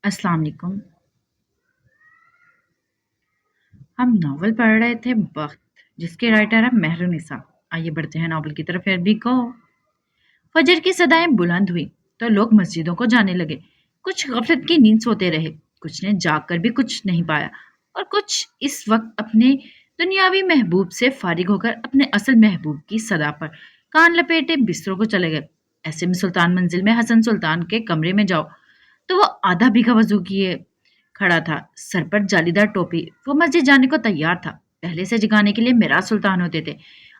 अस्सलाम वालेकुम। हम नॉवल पढ़ रहे थे वक्त, जिसके राइटर है मेहरुनिसा। आइए बढ़ते हैं नॉवल की तरफ। भी गो फजर की सदाएं बुलंद हुई तो लोग मस्जिदों को जाने लगे। कुछ गफलत की नींद सोते रहे, कुछ ने जाग कर भी कुछ नहीं पाया, और कुछ इस वक्त अपने दुनियावी महबूब से फारिग होकर अपने असल महबूब की सदा पर कान लपेटे बिस्तरों को चले गए। ऐसे में सुल्तान मंजिल में हसन सुल्तान के कमरे में जाओ तो वो आधा भीगा वजू किए खड़ा था, सर पर जालीदार टोपी। वो मस्जिद जाने को तैयार था। पहले से जगाने के लिए मिराज सुल्तान होते थे,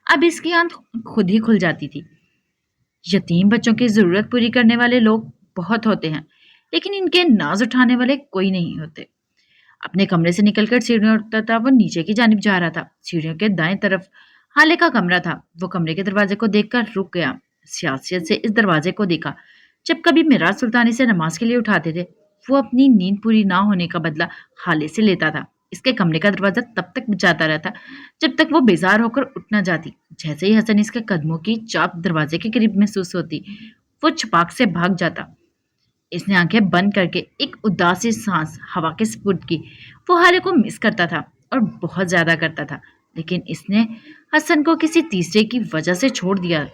अब इसकी आंख खुद ही खुल जाती थी। यतीम बच्चों की जरूरत पूरी करने वाले लोग बहुत होते हैं, लेकिन इनके नाज उठाने वाले कोई नहीं होते। अपने कमरे से निकलकर सीढ़ियों उठता था, वो नीचे की जानिब जा रहा था। सीढ़ियों के दाएं तरफ हाले का कमरा था। वो कमरे के दरवाजे को देखकर रुक गया। सियासियत से इस दरवाजे को देखा। जब कभी मिराज सुल्तान इसे नमाज के लिए उठाते थे, वो अपनी नींद पूरी ना होने का बदला हाले से लेता था। इसके कमरे का दरवाजा तब तक जाता रहता जब तक वो बेजार होकर उठ ना जाती। जैसे ही हसन इसके कदमों की चाप दरवाजे के करीब महसूस होती, वो छपाक से भाग जाता। इसने आंखें बंद करके एक उदासी सांस हवा के स्पुर्द की। वो हाले को मिस करता था, और बहुत ज्यादा करता था, लेकिन इसने हसन को किसी तीसरे की वजह से छोड़ दिया।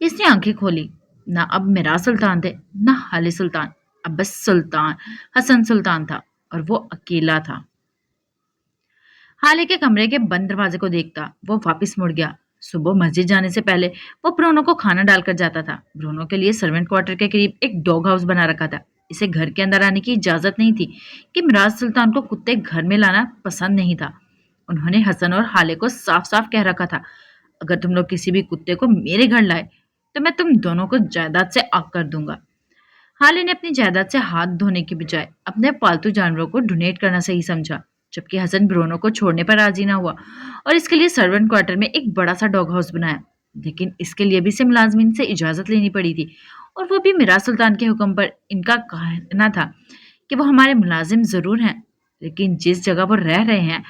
इसने आंखें खोली। ना अब मिराज सुल्तान थे, ना हाले सुल्तान। अब बस सुल्तान हसन सुल्तान था, और वो अकेला था। हाले के कमरे के बंद दरवाजे को देखता वो वापस मुड़ गया। सुबह मस्जिद जाने से पहले वो ब्रूनो को खाना डालकर जाता था। ब्रूनो के लिए सर्वेंट क्वार्टर के करीब एक डॉग हाउस बना रखा था। इसे घर के अंदर आने की इजाजत नहीं थी, कि मिराज सुल्तान को कुत्ते घर में लाना पसंद नहीं था। उन्होंने हसन और हाले को साफ साफ कह रखा था, अगर तुम लोग किसी भी कुत्ते को मेरे घर लाए तो मैं तुम दोनों को जायदाद से आग कर दूंगा। हाले ने अपनी जायदाद से हाथ धोने की बजाय अपने पालतू जानवरों को डोनेट करना सही समझा, जबकि हसन ब्रूनो को छोड़ने पर राजी ना हुआ और इसके लिए सर्वेंट क्वार्टर में एक बड़ा सा डॉग हाउस बनाया। लेकिन इसके लिए भी इसे मुलाजमीन से इजाजत लेनी पड़ी थी, और वो भी मिराज सुल्तान के हुक्म पर। इनका कहना था कि वो हमारे मुलाजिम जरूर हैं, लेकिन जिस जगह वो रह रहे हैं,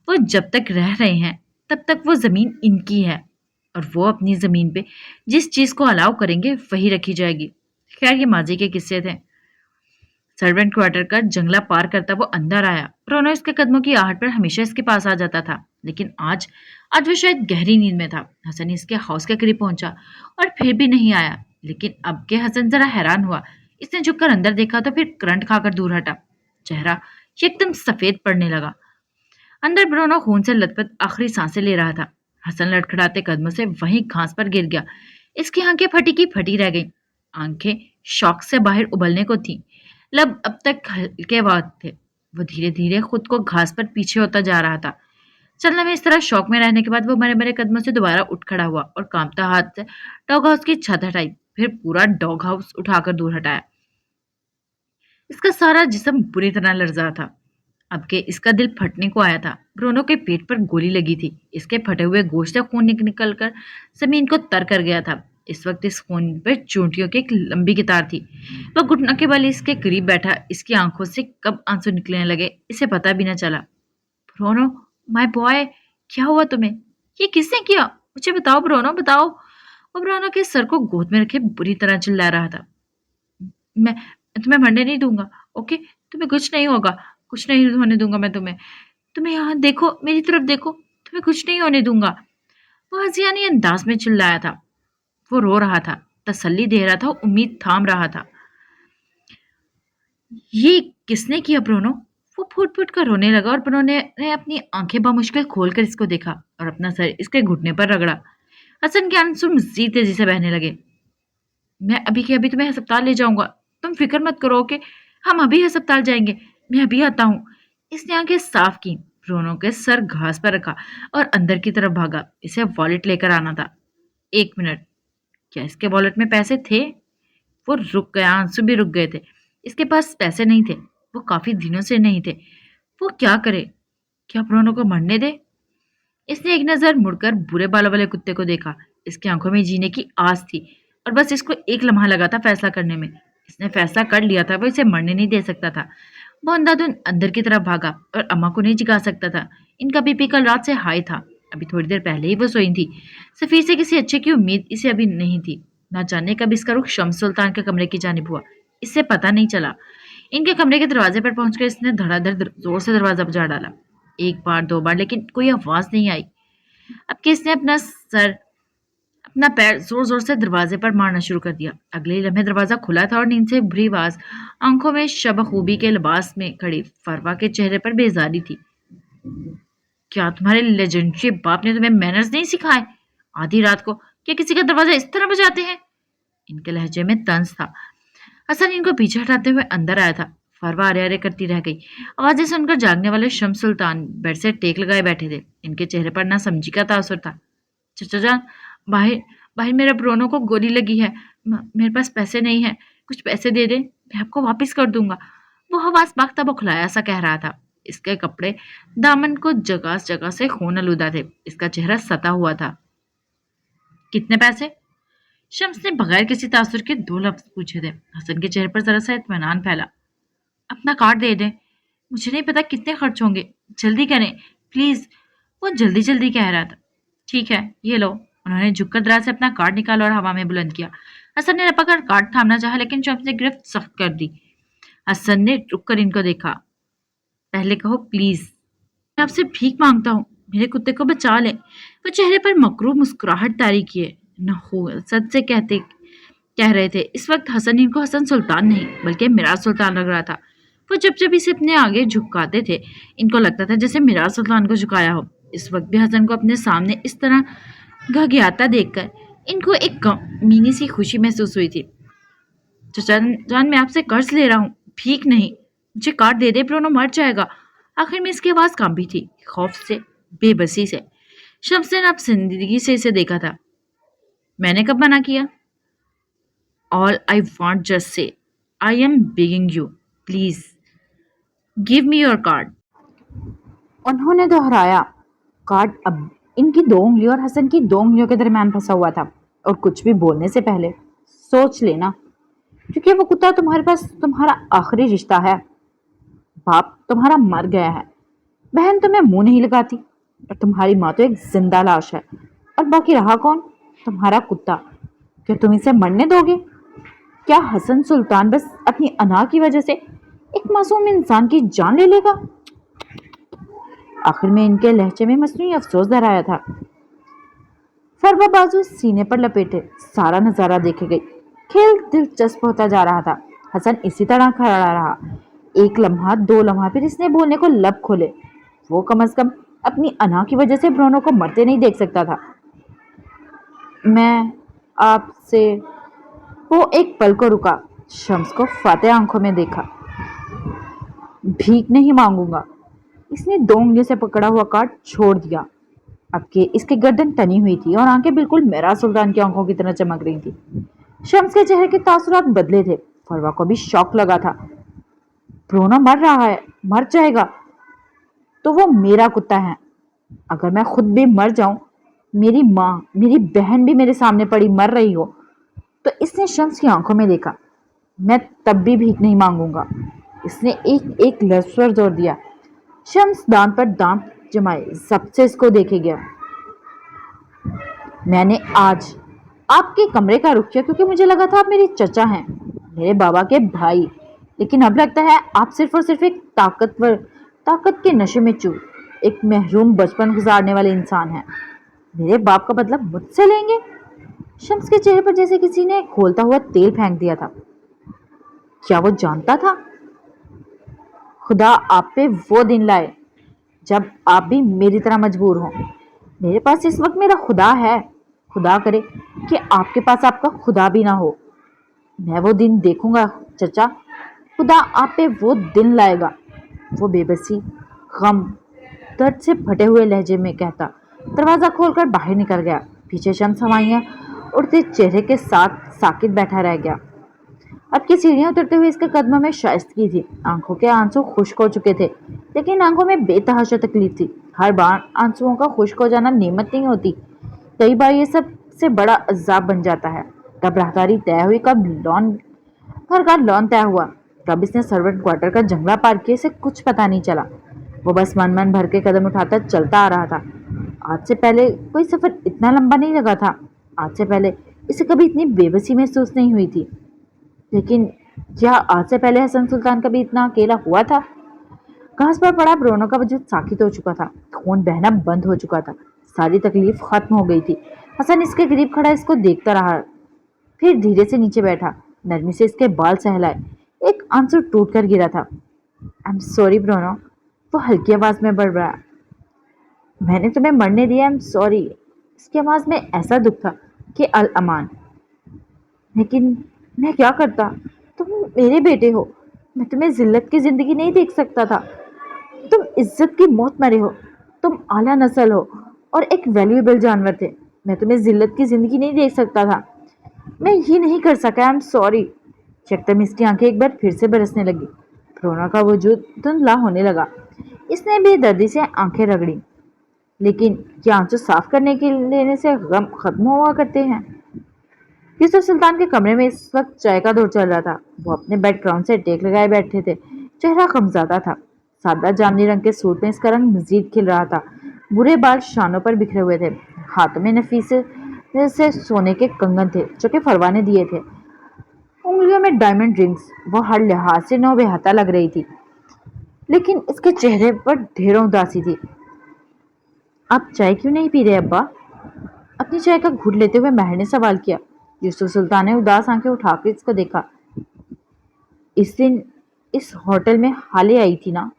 वो जब तक रह रहे हैं तब तक वो जमीन इनकी है, और वो अपनी जमीन पे जिस चीज को अलाउ करेंगे वही रखी जाएगी। खैर, ये माजी के किस्से थे। सर्वेंट क्वार्टर का जंगला पार करता वो अंदर आया। ब्रूनो इसके कदमों की आहट पर हमेशा इसके पास आ जाता था, लेकिन आज आज वो शायद गहरी नींद में था। हसन इसके हाउस के करीब पहुंचा, और फिर भी नहीं आया। लेकिन अब के हसन जरा हैरान हुआ। इसने झुककर अंदर देखा तो फिर करंट खाकर दूर हटा। चेहरा एकदम सफेद पड़ने लगा। अंदर ब्रूनो खून से लथपथ आखिरी सांसें ले रहा था। हसन लड़खड़ाते कदमों से वहीं घास पर गिर गया। इसकी आंखें फटी की फटी रह गईं। आंखें शौक से बाहर उबलने को थीं। लब अब तक हल्के वाद थे। वो धीरे धीरे खुद को घास पर पीछे होता जा रहा था। चलने में इस तरह शौक में रहने के बाद वो मरे मरे कदमों से दोबारा उठ खड़ा हुआ और कांपता हाथ से डॉग हाउस की छत हटाई, फिर पूरा डॉग हाउस उठाकर दूर हटाया। इसका सारा जिस्म बुरी तरह लर्जा था। अब के इसका दिल फटने को आया था। ब्रूनो के पेट पर गोली लगी थी। इसके फटे हुए गोश्त से खून निकल कर जमीन को तर कर गया था। इस वक्त इस खून पर चोटियों की एक लंबी कतार थी। वह घुटनों के बल इसके करीब बैठा। इसकी आंखों से कब आंसू निकलने लगे इसे पता भी न चला। ब्रूनो, माय बॉय, क्या हुआ तुम्हें? ये किसने किया? मुझे बताओ ब्रूनो, बताओ। वो ब्रूनो के सर को गोद में रखे बुरी तरह चिल्ला रहा था। मैं तुम्हें मरने नहीं दूंगा, ओके? तुम्हें कुछ नहीं होगा, कुछ नहीं होने दूंगा मैं तुम्हें। तुम्हें यहाँ देखो, मेरी तरफ देखो, तुम्हें कुछ नहीं होने दूंगा। वो हसियानी अंदाज में चिल्लाया था। वो रो रहा था, तसल्ली दे रहा था, उम्मीद थाम रहा था। ये किसने किया ब्रूनो? वो फूट फूट कर रोने लगा, और ब्रूनो ने अपनी आंखें बामुश्किल खोलकर इसको देखा और अपना सर इसके घुटने पर रगड़ा। हसन के आंसू मजीद तेजी से बहने लगे। मैं अभी के अभी तुम्हें अस्पताल ले जाऊंगा, तुम फिक्र मत करो, ओके? हम अभी अस्पताल जाएंगे, मैं अभी आता हूँ। इसने आंखें साफ की, ब्रूनो के सर घास पर रखा और अंदर की तरफ भागा। इसे वॉलेट लेकर आना था। एक मिनट, क्या इसके वॉलेट में पैसे थे? वो रुक गया, आंसू भी रुक गए थे। इसके पास पैसे नहीं थे, वो काफी दिनों से नहीं थे। वो क्या करे? क्या ब्रूनो को मरने दे? इसने एक नजर मुड़कर बुरे बालों वाले कुत्ते को देखा। इसकी आंखों में जीने की आस थी, और बस इसको एक लम्हा लगा था फैसला करने में। इसने फैसला कर लिया था, वो इसे मरने नहीं दे सकता था। वो अंधाधुंध अंदर की तरफ भागा, और अम्मा को नहीं जगा सकता था। इनका बीपी कल रात से हाई था। अभी थोड़ी देर पहले ही वो सोई थी। सफीर से किसी अच्छे की उम्मीद इसे अभी नहीं थी। ना जाने कब इसका रुख शम्स सुल्तान के कमरे की जानिब हुआ, इससे पता नहीं चला। इनके कमरे के दरवाजे पर पहुंचकर इसने धड़ाधड़ जोर से दरवाजा बजा डाला। एक बार दो बार, लेकिन कोई आवाज नहीं आई। अब कि इसने अपना पैर जोर जोर से दरवाजे पर मारना शुरू कर दिया। अगले ही लम्हे दरवाजा खुला था और नींद से भरी आवाज आंखों में शबखूबी के लिबास में खड़ी फरवा के चेहरे पर बेजारी थी। क्या तुम्हारे लेजेंडरी बाप ने तुम्हें मैनर्स नहीं सिखाए? आधी रात को क्या किसी का दरवाजा इस तरह बजाते हैं? इनके लहजे में तंज था। हसन इनको पीछे हटाते हुए अंदर आया था। फरवा अरे अरे करती रह गई। आवाजें सुनकर जागने वाले शम्स सुल्तान बेड से टेक लगाए बैठे थे। इनके चेहरे पर ना समझी का तासुर था। चचा जान, बाहर बाहर मेरे ब्रोनो को गोली लगी है। मेरे पास पैसे नहीं है, कुछ पैसे दे दे, मैं आपको वापस कर दूंगा। वो हवास बागता बौखलाया सा कह रहा था। इसके कपड़े दामन को जगह जगह से खून आलूदा थे। इसका चेहरा सता हुआ था। कितने पैसे? शम्स ने बगैर किसी तासुर के दो लफ्ज पूछे थे। हसन के चेहरे पर जरा सा इत्मीनान फैला। अपना कार्ड दे दें, मुझे नहीं पता कितने खर्च होंगे, जल्दी करें प्लीज। वो जल्दी जल्दी कह रहा था। ठीक है, ये लो। उन्होंने झुककर दराज से अपना कार्ड निकाला और हवा में बुलंद किया। हसन ने लपक कार्ड थामना चाहा, लेकिन शम्स ने गिरफ्त सख्त कर दी। हसन ने रुककर इनको देखा। पहले कहो प्लीज, मैं आपसे भीख मांगता हूँ, मेरे कुत्ते को बचा ले। वो चेहरे पर मकरूब मुस्कुराहट तारी किए न हो सच से कह रहे थे। इस वक्त हसन इनको हसन सुल्तान नहीं बल्कि मिराज सुल्तान लग रहा था। वो जब जब इसे अपने आगे झुकाते थे, इनको लगता था जैसे मिराज सुल्तान को झुकाया हो। इस वक्त भी हसन को अपने सामने इस तरह घगियाता देखकर इनको एक मीनी सी खुशी महसूस हुई थी। चचा जान, मैं आपसे कर्ज ले रहा हूँ, भीख नहीं। मुझे कार्ड दे दे, ब्रोनो मर जाएगा। आखिर में इसकी आवाज कांपी थी, खौफ से, बेबसी से। शम्स ने अब जिंदगी से इसे देखा था। मैंने कब मना किया? All I want just say I am begging you, please give me your card. उन्होंने दोहराया। कार्ड अब इनकी दो उंगलियों और हसन की दो उंगलियों के दरमियान फंसा हुआ था। और कुछ भी बोलने से पहले सोच लेना, क्योंकि वो कुत्ता तुम्हारे पास तुम्हारा आखिरी रिश्ता है। बाप तुम्हारा मर गया है, बहन तुम्हें मुंह नहीं लगाती, और तुम्हारी माँ तो एक जिंदा लाश है। और बाकी रहा कौन? तुम्हारा कुत्ता। क्या तुम इसे मरने दोगे? क्या हसन सुल्तान बस अपनी अना की वजह से एक मासूम इंसान की जान ले लेगा? आखिर में इनके लहजे में मसनूई अफसोस दोहराया था। फरवा बाजू सीने पर लपेटे सारा नजारा देखे गई। खेल दिलचस्प होता जा रहा था। हसन इसी तरह खड़ा रहा। एक लम्हा, दो लम्हा, फिर इसने बोलने को लब खोले। वो कम से कम अपनी अना की वजह से ब्रोनो को मरते नहीं देख सकता था। मैं आपसे, वो एक पल को रुका, शम्स को फाते आंखों में देखा। भीख नहीं मांगूंगा। इसने दो उंगलियों से पकड़ा हुआ कार्ड छोड़ दिया। अब के इसकी गर्दन तनी हुई थी और आंखें बिल्कुल मिराज सुल्तान की आंखों की तरह चमक रही थी। शम्स के चेहरे के तासुरात बदले थे। फरवा को भी शौक लगा था। ब्रोनो मर रहा है, मर जाएगा तो वो मेरा कुत्ता है। अगर मैं खुद भी मर जाऊं, मेरी माँ, मेरी बहन भी मेरे सामने पड़ी मर रही हो, तो इसने शम्स की आंखों में देखा। मैं तब भी भीख नहीं मांगूंगा। इसने एक एक लफ्ज पर जोर दिया। शम्स दांत पर दांत जमाए जब्त से इसको देखे गया। मैंने आज आपके कमरे का रुख किया क्योंकि मुझे लगा था आप मेरे चचा हैं, मेरे बाबा के भाई। लेकिन अब लगता है आप सिर्फ और सिर्फ एक ताकत के नशे में चूर, एक महरूम बचपन गुजारने वाले इंसान हैं। मेरे बाप का बदला मुझसे लेंगे? शम्स के चेहरे पर जैसे किसी ने खोलता हुआ तेल फेंक दिया था। क्या वो जानता था? खुदा आप पे वो दिन लाए जब आप भी मेरी तरह मजबूर हो। मेरे पास इस वक्त मेरा खुदा है। खुदा करे कि आपके पास आपका खुदा भी ना हो। मैं वो दिन देखूंगा चचा। खुदा आप पे वो दिन लाएगा। वो बेबसी, गम, दर्द से फटे हुए लहजे में कहता दरवाजा खोलकर बाहर निकल गया। पीछे शम्स हवाइयाँ उड़ते चेहरे के साथ साकित बैठा रह गया। अब की सीढ़ियां उतरते हुए इसके कदमों में शाइस्तगी थी। आंखों के आंसू खुश्क हो चुके थे, लेकिन आंखों में बेतहाशा तकलीफ थी। हर बार आंसुओं का खुश्क हो जाना नेमत नहीं होती, कई बार ये सबसे बड़ा अजाब बन जाता है। कब राहदारी तय हुई, कब घर का लॉन तय हुआ, कब इसने सर्वेंट क्वार्टर का जंगला पार किया, इसे कुछ पता नहीं चला। वो बस मन भर के कदम उठाता चलता आ रहा था। आज से पहले कोई सफर इतना लंबा नहीं लगा था। आज से पहले इसे कभी इतनी बेबसी महसूस नहीं हुई थी। लेकिन क्या आज से पहले हसन सुल्तान कभी इतना अकेला हुआ था? घास पर पड़ा ब्रोनो का वजूद साकित हो चुका था। खून बहना बंद हो चुका था। सारी तकलीफ खत्म हो गई थी। हसन इसके करीब खड़ा इसको देखता रहा, फिर धीरे से नीचे बैठा, नरमी से इसके बाल सहलाए। एक आंसू टूट कर गिरा था। आई एम सॉरी ब्रोनो, वो हल्की आवाज में बड़बड़ाया। मैंने तुम्हें मरने दिया, आई एम सॉरी। इसकी आवाज में ऐसा दुख था कि अल अमान। लेकिन मैं क्या करता? तुम मेरे बेटे हो। मैं तुम्हें जिल्लत की जिंदगी नहीं देख सकता था। तुम इज्जत की मौत मरे हो। तुम आला नस्ल हो और एक वैल्यूएबल जानवर थे। मैं तुम्हें जिल्लत की जिंदगी नहीं देख सकता था। मैं ये नहीं कर सका, आई एम सॉरी। शक्तमिस की आंखें एक बार फिर से बरसने लगी। रोना का वजूद धुंधला होने लगा। इसने बेदर्दी से आंखें रगड़ी। लेकिन क्या आंसू साफ करने के लेने से गम खत्म हुआ करते हैं? यूसुफ सुल्तान के कमरे में इस वक्त चाय का दौर चल रहा था। वो अपने बेड ग्राउंड से टेक लगाए बैठे थे। चेहरा कमजादा था। सादा जामनी रंग के सूट में इसका रंग मजीद खिल रहा था। बुरे बाल शानों पर बिखरे हुए थे। हाथों में नफीस से सोने के कंगन थे जो कि फरवा ने दिए थे। उंगलियों में डायमंड रिंग्स। वो हर लिहाज से नौ बेहता लग रही थी, लेकिन इसके चेहरे पर ढेरों उदासी थी। आप चाय क्यों नहीं पी रहे अब्बा? अपनी चाय का घूंट लेते हुए महर ने सवाल किया। यूसुफ सुल्तान ने उदास आंखें उठाकर इसको देखा। इस दिन इस होटल में हाले आई थी ना?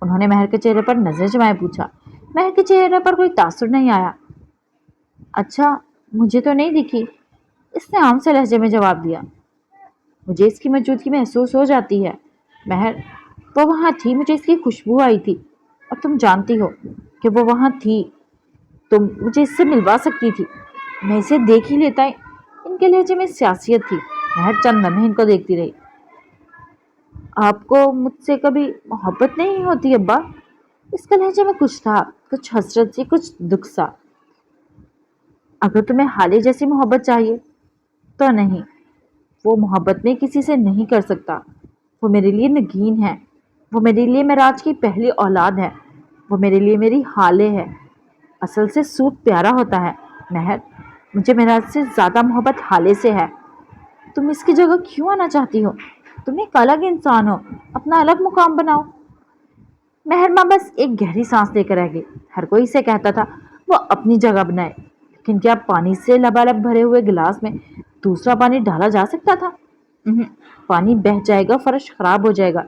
उन्होंने महर के चेहरे पर नजर जमाए पूछा। महर के चेहरे पर कोई तासुर नहीं आया। अच्छा, मुझे तो नहीं दिखी, इसने आम से लहजे में जवाब दिया। मुझे इसकी मौजूदगी महसूस हो जाती है महर। वो वहाँ थी, मुझे इसकी खुशबू आई थी। और तुम जानती हो कि वो वहाँ थी। तुम मुझे इससे मिलवा सकती थी। मैं इसे देख ही लेता। इनके लहजे में सियासियत थी। महर चंद लम्हे इनको देखती रही। आपको मुझसे कभी मोहब्बत नहीं होती अब्बा? इसके लहजे में कुछ था, कुछ हसरत सी, कुछ दुख सा। अगर तुम्हें हाले जैसी मोहब्बत चाहिए तो नहीं, वो मोहब्बत में किसी से नहीं कर सकता। वो मेरे लिए नगीन है। वो मेरे लिए मेराज की पहली औलाद है। वो मेरे लिए मेरी हाले है। असल से सूट प्यारा होता है महर। मुझे मेराज से ज़्यादा मोहब्बत हाले से है। तुम इसकी जगह क्यों आना चाहती हो? तुम एक अलग इंसान हो, अपना अलग मुकाम बनाओ। महर माँ बस एक गहरी सांस लेकर रह गई। हर कोई इसे कहता था वो अपनी जगह बनाए, लेकिन क्या पानी से लबालब भरे हुए गिलास में दूसरा पानी डाला जा सकता था? उहुं, पानी बह जाएगा, फर्श खराब हो जाएगा।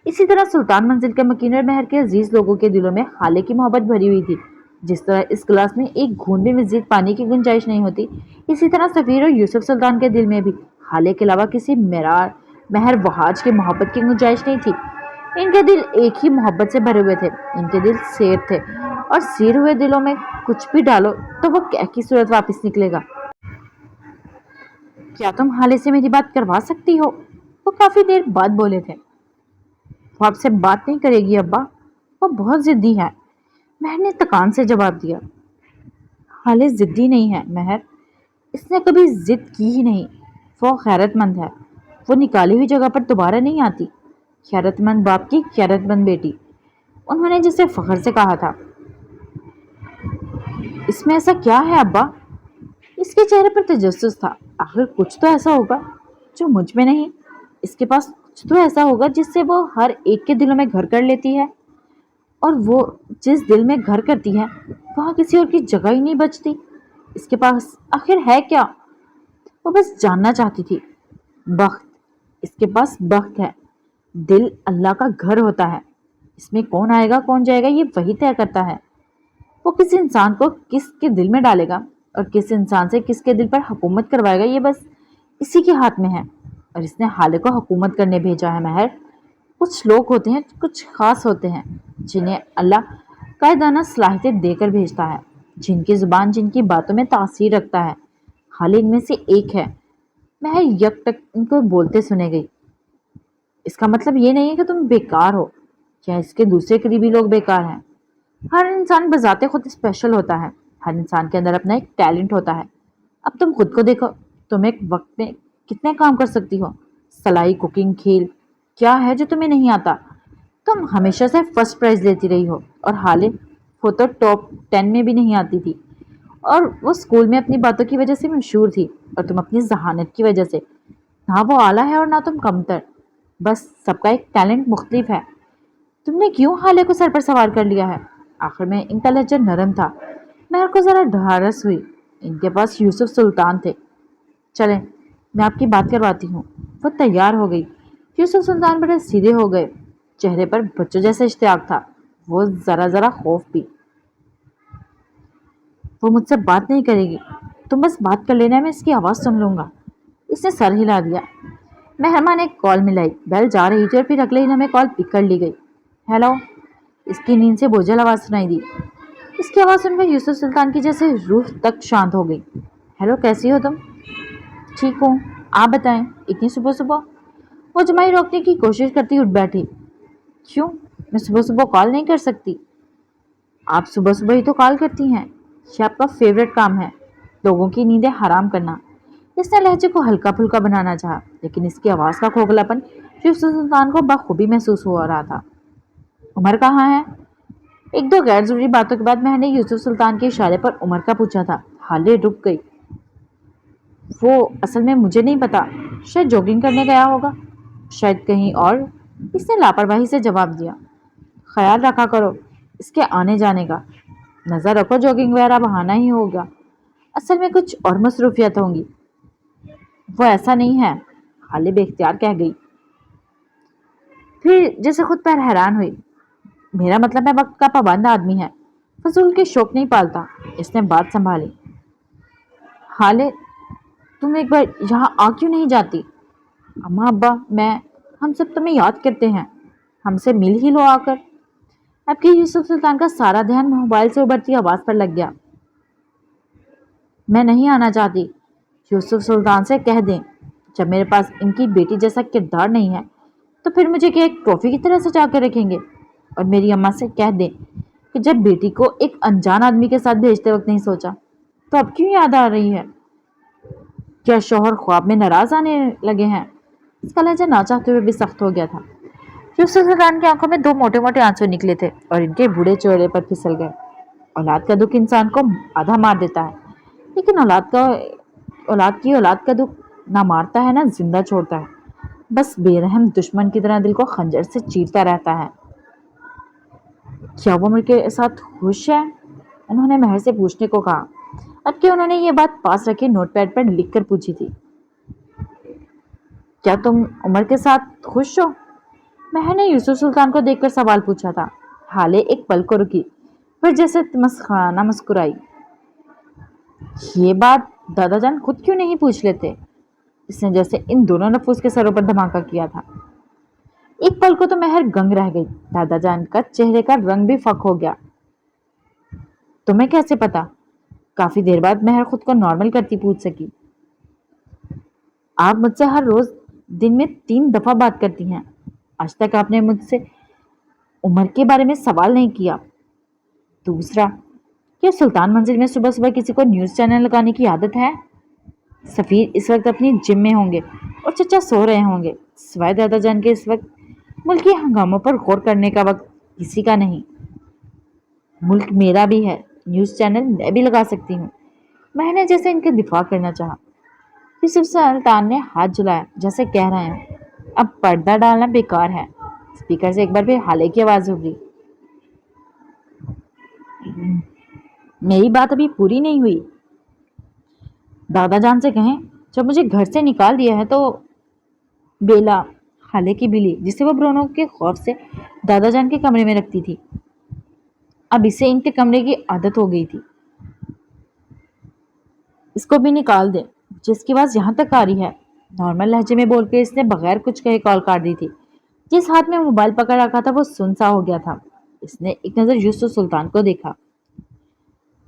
इसी तरह सुल्तान मंजिल के मकीन और महर के अजीज लोगों के दिलों में हाले की मोहब्बत भरी हुई थी। जिस तरह इस गिलास में एक घूंट भी मजीद पानी की गुंजाइश नहीं होती, इसी तरह सफ़ीर और यूसुफ सुल्तान के दिल में भी हाले के अलावा किसी मेरार महर वहाज की मोहब्बत की गुंजाइश नहीं थी। इनके दिल एक ही मोहब्बत से भरे हुए थे। इनके दिल सेर थे, और सीर हुए दिलों में कुछ भी डालो तो वो क्या की सूरत वापस निकलेगा। क्या तुम हाले से मेरी बात करवा सकती हो? वो काफी देर बाद बोले थे। वो आपसे बात नहीं करेगी अब्बा, वो बहुत जिद्दी है। महर ने तकान से जवाब दिया। हाले जिद्दी नहीं है महर, इसने कभी जिद की ही नहीं। वो खैरतमंद है। वो निकाली हुई जगह पर दोबारा नहीं आती। खैरतमंद बाप की खैरतमंद बेटी, उन्होंने जिसे फख्र से कहा था। इसमें ऐसा क्या है अब्बा? इसके चेहरे पर तजस्सुस था। आखिर कुछ तो ऐसा होगा जो मुझ में नहीं। इसके पास कुछ तो ऐसा होगा जिससे वो हर एक के दिलों में घर कर लेती है, और वो जिस दिल में घर करती है वहाँ किसी और की जगह ही नहीं बचती। इसके पास आखिर है क्या? वो बस जानना चाहती थी। बख्त, इसके पास बख्त है। दिल अल्लाह का घर होता है। इसमें कौन आएगा कौन जाएगा ये वही तय करता है। वो किस इंसान को किसके दिल में डालेगा और किस इंसान से किसके दिल पर हुकूमत करवाएगा, ये बस इसी के हाथ में है। और इसने हाले को हुकूमत करने भेजा है महर। कुछ लोग होते हैं, कुछ खास होते हैं, जिन्हें अल्लाह कायदाना सलाहियत देकर भेजता है, जिनकी ज़ुबान जिनकी बातों में तासीर रखता है। हाले इनमें से एक है। महर यक तक इनको बोलते सुने गई। इसका मतलब ये नहीं है कि तुम बेकार हो या इसके दूसरे करीबी लोग बेकार हैं। हर इंसान बजाते खुद स्पेशल होता है। हर इंसान के अंदर अपना एक टैलेंट होता है। अब तुम खुद को देखो, तुम एक वक्त में कितने काम कर सकती हो। सिलाई, कुकिंग, खेल, क्या है जो तुम्हें नहीं आता? तुम हमेशा से फर्स्ट प्राइज लेती रही हो, और हाले वो तो टॉप 10 में भी नहीं आती थी। और वो स्कूल में अपनी बातों की वजह से मशहूर थी, और तुम अपनी जहानत की वजह से। ना वो आला है और ना तुम कमतर। बस सबका एक टैलेंट मुख्तलिफ है। तुमने क्यों हाले को सर पर सवार कर लिया है? आखिर में इनका लहजा नरम था। महर को जरा ढारस हुई। इनके पास यूसुफ सुल्तान थे। चलें, मैं आपकी बात करवाती हूँ। वो तैयार हो गई। यूसुफ सुल्तान बड़े सीधे हो गए। चेहरे पर बच्चों जैसा इश्तियाक था। वो जरा जरा खौफ भी। वो मुझसे बात नहीं करेगी। तुम बस बात कर लेना, मैं इसकी आवाज़ सुन लूंगा। इसने सर हिला दिया। मेहमान ने कॉल मिलाई। बेल जा रही थी और फिर अगले ही लम्हे कॉल पिक कर ली गई। हेलो। इसकी नींद से बोझल आवाज़ सुनाई दी। इसकी आवाज़ सुनकर यूसुफ सुल्तान की जैसे रूह तक शांत हो गई। हेलो, कैसी हो तुम? ठीक हूँ, आप बताएं, इतनी सुबह सुबह? वो जमाई रोकने की कोशिश करती उठ बैठी। क्यों, मैं सुबह सुबह कॉल नहीं कर सकती? आप सुबह सुबह ही तो कॉल करती हैं। ये आपका फेवरेट काम है, लोगों की नींदें हराम करना। इसने लहजे को हल्का फुल्का बनाना चाहा, लेकिन इसकी आवाज़ का खोखलापन यूसुफ सुल्तान को बखूबी महसूस हो रहा था। उमर कहाँ है? एक दो गैर जरूरी बातों के बाद मैंने यूसुफ सुल्तान के इशारे पर उमर का पूछा था। हाले रुक गई। वो असल में मुझे नहीं पता, शायद जॉगिंग करने गया होगा, शायद कहीं और। इसने लापरवाही से जवाब दिया। ख्याल रखा करो इसके आने जाने का। नज़र रखो, जॉगिंग वगैरह बहाना ही होगा, असल में कुछ और मसरूफियत होंगी। वो ऐसा नहीं है, हाले बेख्तियार कह गई। फिर जैसे खुद पर हैरान हुई। मेरा मतलब है वक्त का पाबंद आदमी है, फजूल के शौक नहीं पालता। इसने बात संभाली। हाले, तुम एक बार यहाँ आ क्यों नहीं जाती? अम्मा, अब्बा, मैं, हम सब तुम्हें याद करते हैं। हमसे मिल ही लो आकर। आपके यूसुफ सुल्तान का सारा ध्यान मोबाइल से उभरती आवाज़ पर लग गया। मैं नहीं आना चाहती। यूसुफ सुल्तान से कह दें, जब मेरे पास इनकी बेटी जैसा किरदार नहीं है तो फिर मुझे क्या एक ट्रॉफी की तरह सजा कर रखेंगे? और मेरी अम्मा से कह दें कि जब बेटी को एक अनजान आदमी के साथ भेजते वक्त नहीं सोचा तो अब क्यों याद आ रही है? क्या शौहर ख्वाब में नाराज आने लगे हैं? इसका लहजा ना चाहते हुए भी सख्त हो गया था। यूसुफ सुल्तान की आंखों में दो मोटे मोटे आंसू निकले थे और इनके बूढ़े चेहरे पर फिसल गए। औलाद का दुख इंसान को आधा मार देता है, लेकिन औलाद का दुख ना मारता है ना जिंदा छोड़ता है, बस बेरहम दुश्मन की तरह दिल को खंजर से चीरता रहता है। क्या वो मेरे के साथ खुश है? उन्होंने महर से पूछने को कहा। अब कि उन्होंने ये बात पास रखे नोटपैड पर लिख कर पूछी थी। क्या तुम उमर के साथ खुश हो? महर ने यूसुफ सुल्तान को देखकर सवाल पूछा था। हाले एक पल को रुकी, फिर जैसे मस्खाना मुस्कुराई। ये बात दादा जान खुद क्यों नहीं पूछ लेते? इसने जैसे इन दोनों नफूस के सरों पर धमाका किया था। एक पल को तो महर गंग रह गई। दादा जान का चेहरे का रंग भी फक हो गया। तुम्हें कैसे पता? काफी देर बाद महर खुद को नॉर्मल करती पूछ सकी। आप मुझसे हर रोज दिन में 3 दफा बात करती हैं। आज तक आपने मुझसे उम्र के बारे में सवाल नहीं किया। दूसरा, क्या सुल्तान मंजिल में सुबह सुबह किसी को न्यूज़ चैनल लगाने की आदत है? सफ़ीर इस वक्त अपनी जिम में होंगे और चचा सो रहे होंगे। सिवाय दादा जान के इस वक्त मुल्क के हंगामों पर गौर करने का वक्त किसी का नहीं। मुल्क मेरा भी है, न्यूज़ चैनल मैं भी लगा सकती हूँ। मैंने जैसे इनके दिफा करना चाहा। यूसुफ सुल्तान ने हाथ जलाया जैसे कह रहे हैं, अब पर्दा डालना बेकार है। स्पीकर से एक बार फिर हाले की आवाज़ उभरी। मेरी बात अभी पूरी नहीं हुई। दादा जान से कहें, जब मुझे घर से निकाल दिया है तो बेला, हाले की बिल्ली, जिसे वो ब्रोनो के खौफ से दादा जान के कमरे में रखती थी, अब इसे इनके कमरे की आदत हो गई थी। इसको भी निकाल दे। जिसकी आवाज़ यहाँ तक आ रही है। नॉर्मल लहजे में बोल के इसने बगैर कुछ कहे कॉल काट दी थी। जिस हाथ में मोबाइल पकड़ रखा था वो सुनसा हो गया था। इसने एक नज़र यूसुफ सुल्तान को देखा।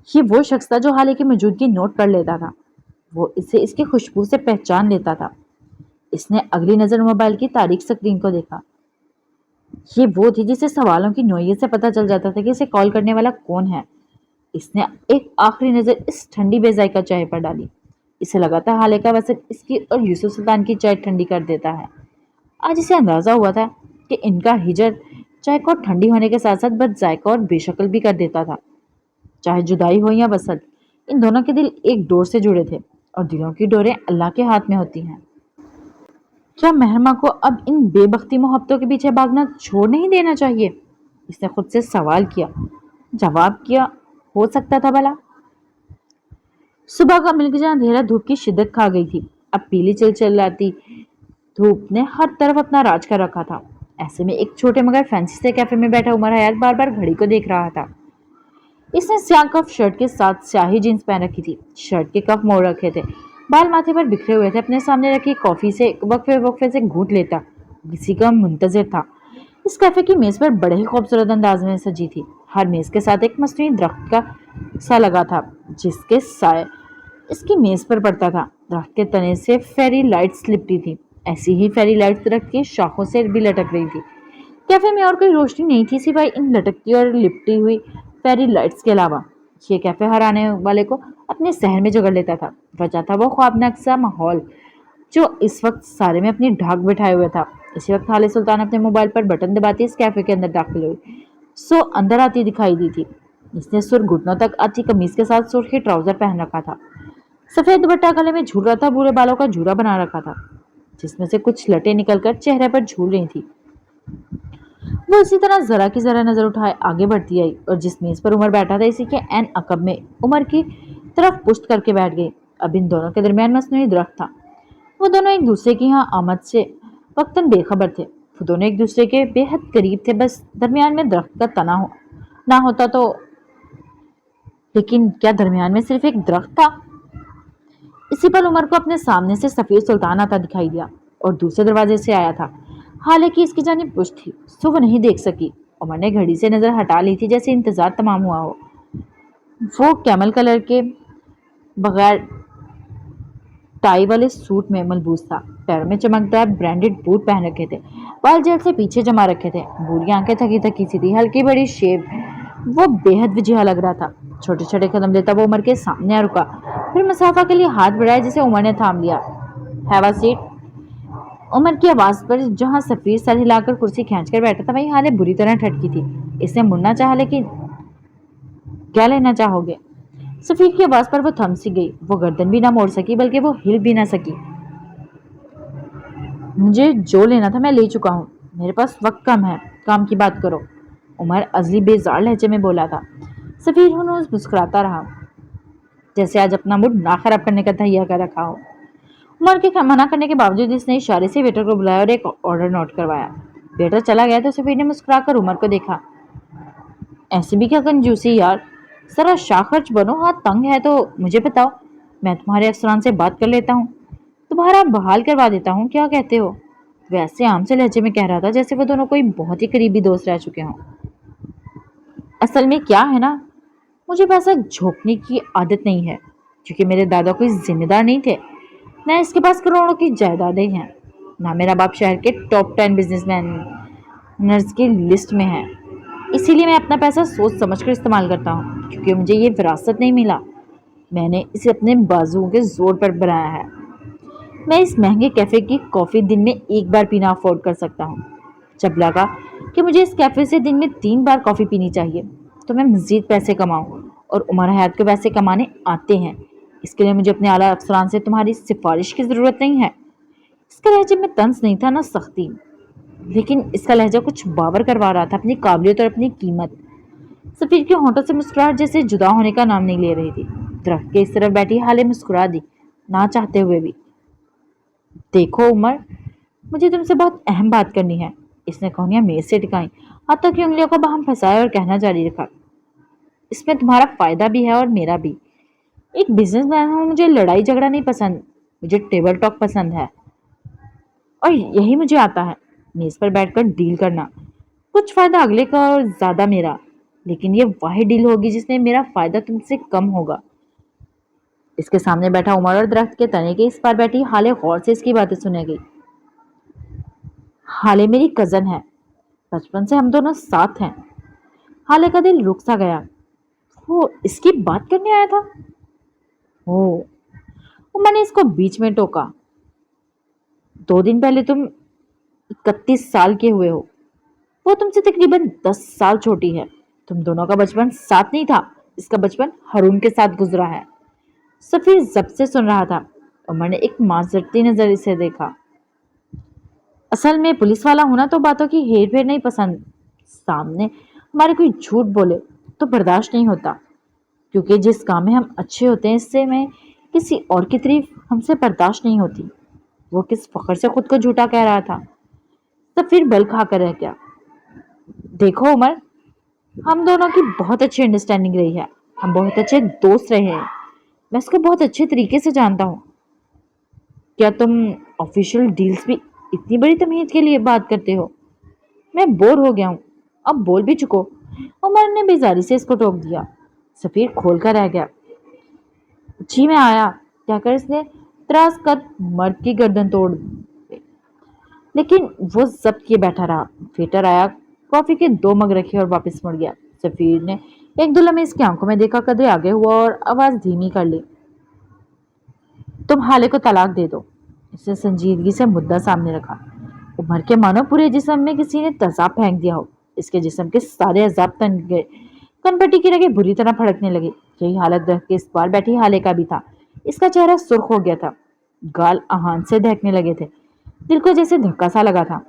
ये वो शख्स था जो हाले की मौजूदगी नोट कर लेता था। वो इसे इसकी खुशबू से पहचान लेता था। इसने अगली नज़र मोबाइल की तारीख स्क्रीन को देखा। ये वो थी जिसे सवालों की नोयत से पता चल जाता था कि इसे कॉल करने वाला कौन है। इसने एक आखिरी नज़र इस ठंडी बेजायका चाय पर डाली। इसे लगा था हाले का वसत इसकी और यूसुफ सुल्तान की चाय ठंडी कर देता है। आज इसे अंदाज़ा हुआ था कि इनका हिजर चाय को ठंडी होने के साथ साथ बद जायका और बेशक्ल भी कर देता था। चाहे जुदाई हो या वसत, इन दोनों के दिल एक डोर से जुड़े थे और दिलों की डोरें अल्लाह के हाथ में होती हैं। क्या महरमा को अब इन बेबख्ती मोहब्बतों के पीछे भागना छोड़ नहीं देना चाहिए? इसने खुद से सवाल किया। जवाब क्या हो सकता था भला? सुबह का मिलकर अंधेरा धूप की शिद्दत खा गई थी। अब पीली चिलचिलाती धूप ने हर तरफ अपना राज कर रखा था। ऐसे में एक छोटे मगर फैंसी से कैफे में बैठा उमर हयात बार बार घड़ी को देख रहा था। इसने स्याह कफ शर्ट के साथ स्याही जींस पहन रखी थी। शर्ट के कफ मोड़ रखे थे, बाल माथे पर बिखरे हुए थे। अपने सामने रखी कॉफी से वक्फे वक्फे से घूंट लेता किसी का मुंतजिर था। इस कैफे की मेज पर बड़े ही खूबसूरत अंदाज में सजी थी। हर मेज के साथ एक मसनूई दरख्त का सा लगा था, जिसके साए इसकी मेज पर पड़ता था। दरख्त के तने से फेरी लाइट्स लिपटी थी। ऐसी ही फेरी लाइट्स दरख्त की शाखों से भी लटक रही थी। कैफे में और कोई रोशनी नहीं थी सिवाय इन लटकती और लिपटी हुई फेरी लाइट्स के अलावा। ये कैफे हर आने वाले को अपने शहर में जगह लेता था। वजह था वो ख्वाबनाक सा माहौल जो इस वक्त सारे में अपनी ढाक बिठाए हुए था। इसी वक्त हाले सुल्तान अपने मोबाइल पर बटन दबाती इस कैफे के अंदर दाखिल हुई। सो अंदर आती दिखाई दी थी। इसने सुर घुटनों तक आती कमीज के साथ सुर्खी ट्राउजर पहन रखा था। सफेद दुपट्टा गले में झूल रहा था। भूरे बालों का जूड़ा बना रखा था, जिसमें से कुछ लटें निकलकर चेहरे पर झूल रही थी। वो इसी तरह जरा की जरा नजर उठाए आगे बढ़ती आई और जिस मेज पर उमर बैठा था इसी के एन अकब में उमर की तरफ पुश्त करके बैठ गई। अब इन दोनों के दरमियान मसनूई दरख्त था। वो दोनों एक दूसरे की यहाँ आमद से वक्तन बेखबर थे। वो दोनों एक दूसरे के बेहद करीब थे, बस दरमियान में दरख्त का तना ना होता तो। लेकिन क्या दरमियान में सिर्फ एक दरख्त था? इसी पल उमर को अपने सामने से सफीर सुल्तान आता दिखाई दिया और दूसरे दरवाजे से आया था। हालांकि इसकी जानिब पुश्त थी, सो वो नहीं देख सकी। उमर ने घड़ी से नजर हटा ली थी, जैसे इंतजार तमाम हुआ हो। वो कैमल कलर के बगैर टाई वाले सूट में मलबूस था। पैरों में चमकदार ब्रांडेड बूट पहन रखे थे। बाल जेल से पीछे जमा रखे थे। बूढ़ी आंखें थकी थकी सी थी। हल्की बड़ी शेप, वो बेहद वजीहा लग रहा था। छोटे छोटे कदम लेता वो उमर के सामने आ रुका। फिर मुसाफा के लिए हाथ बढ़ाया, जिसे उमर ने थाम लिया। Have a seat. उमर की आवाज पर जहां सफीर सर हिलाकर कुर्सी खींचकर बैठा था, वही हालत बुरी तरह ठटकी थी। इसने मुड़ना चाहा, लेकिन क्या लेना चाहोगे? सफीर की आवाज पर वो थम सी गई। वो गर्दन भी ना मोड़ सकी, बल्कि वो हिल भी ना सकी। मुझे जो लेना था मैं ले चुका हूँ, मेरे पास वक्त कम है, काम की बात करो। उमर अजली बेजार लहजे में बोला था। सफीर हनूज मुस्कुराता रहा, जैसे आज अपना मूड ना खराब करने का तैयार कर रखा हो। उमर के मना करने के बावजूद इसने इशारे से वेटर को बुलाया और एक ऑर्डर नोट करवाया। वेटर चला गया तो सफीर ने मुस्कुराकर उमर को देखा। ऐसे भी क्या कंजूसी यार, जरा शाखर्च बनो। हाथ तंग है तो मुझे बताओ, मैं तुम्हारे अफसरान से बात कर लेता हूँ, तुम्हारा बहाल करवा देता हूँ। क्या कहते हो? वैसे आम से लहजे में कह रहा था, जैसे वो दोनों कोई बहुत ही करीबी दोस्त रह चुके हों। असल में क्या है ना, मुझे पैसा झोंकने की आदत नहीं है, क्योंकि मेरे दादा कोई जिम्मेदार नहीं थे। ना इसके पास करोड़ों की जायदादें हैं, ना मेरा बाप शहर के टॉप 10 बिजनेसमैन की लिस्ट में है। इसीलिए मैं अपना पैसा सोच समझकर इस्तेमाल करता हूँ, क्योंकि मुझे ये विरासत नहीं मिला, मैंने इसे अपने बाजुओं के जोर पर बनाया है। मैं इस महंगे कैफे की कॉफ़ी दिन में एक बार पीना अफोर्ड कर सकता हूँ। जब लगा कि मुझे इस कैफे से दिन में 3 बार कॉफ़ी पीनी चाहिए, तो मैं मज़ीद पैसे कमाऊँ, और उमर हयात को पैसे कमाने आते हैं। इसके लिए मुझे अपने आला अफसरान से तुम्हारी सिफारिश की ज़रूरत नहीं है। इसका लहजे में तंज नहीं था, ना सख्ती, लेकिन इसका लहजा कुछ बावर करवा रहा था, अपनी काबिलियत और अपनी कीमत। सफीर के होंठों से मुस्कुराहट जैसे जुदा होने का नाम नहीं ले रही थी। दरख्त के इस तरफ बैठी हाले मुस्कुरा दी, ना चाहते हुए भी। देखो उमर, मुझे तुमसे बहुत अहम बात करनी है। इसने कोहनियां मेज से टिकाई, हाथों की उंगलियों को बाहम फंसाया और कहना जारी रखा। इसमें तुम्हारा फायदा भी है और मेरा भी। एक बिजनेसमैन हूँ, मुझे लड़ाई झगड़ा नहीं पसंद, मुझे टेबल टॉक पसंद है, और यही मुझे आता है, मेज पर बैठकर डील करना। कुछ फायदा अगले का और ज्यादा मेरा, लेकिन ये वाही डील होगी जिसमें मेरा फायदा तुमसे कम होगा। इसके सामने बैठा उमर और दरख्त के तने के इस पार बैठी हाले गौर से इसकी बातें सुनेगी। हाले मेरी कजन है, बचपन से हम दोनों साथ हैं। हाले का दिल रुक सा गया। वो इसकी बात करने आया था? ओ, मैंने इसको बीच में टोका। 2 दिन पहले तुम 31 साल के हुए हो, वो तुमसे तकरीबन 10 साल छोटी है। तुम दोनों का बचपन साथ नहीं था, इसका बचपन हारून के साथ गुजरा है। सफीर जब से सुन रहा था। उमर ने एक माजरती नजर इसे देखा। اصل میں پولیس والا ہونا تو باتوں کی ہیر پھیر نہیں پسند، سامنے ہمارے کوئی جھوٹ بولے تو برداشت نہیں ہوتا، کیونکہ جس کام میں ہم اچھے ہوتے ہیں اس سے میں کسی اور کی تعریف ہم سے برداشت نہیں ہوتی۔ وہ کس فخر سے خود کو جھوٹا کہہ رہا تھا، تب پھر بل کھا کر رہ گیا۔ دیکھو عمر، ہم دونوں کی بہت اچھی انڈرسٹینڈنگ رہی ہے، ہم بہت اچھے دوست رہے ہیں، میں اس کو بہت اچھے طریقے سے جانتا ہوں۔ کیا تم آفیشیل ڈیلز بھی اتنی بڑی تمہید کے لیے بات کرتے ہو؟ میں بور ہو گیا ہوں، اب بول بھی چکو۔ عمر نے بیزاری سے اس کو ٹوک دیا۔ سفیر کھول کر رہ گیا۔ جی میں آیا کہہ کر اس نے تراس کر مرد کی گردن توڑ دی، لیکن وہ ضبط کیے بیٹھا رہا۔ ویٹر آیا، کافی کے 2 مگ رکھے اور واپس مڑ گیا۔ سفیر نے ایک دو لمحے اس کی آنکھوں میں دیکھا، قدرے آگے ہوا اور آواز دھیمی کر لی۔ تم حالے کو طلاق دے دو۔ اس نے سنجیدگی سے مدعا سامنے رکھا۔ عمر کے مانو پورے جسم میں کسی نے تیزاب پھینک دیا ہو۔ اس کے جسم کے سارے عذاب تن گئے، کن پٹی کی رگیں بری طرح پھڑکنے لگی۔ یہی حالت دیکھ کے اس بار بیٹھی حالے کا بھی تھا۔ اس کا چہرہ سرخ ہو گیا تھا، گال آہان سے دہکنے لگے تھے، دل کو جیسے دھکا سا لگا تھا۔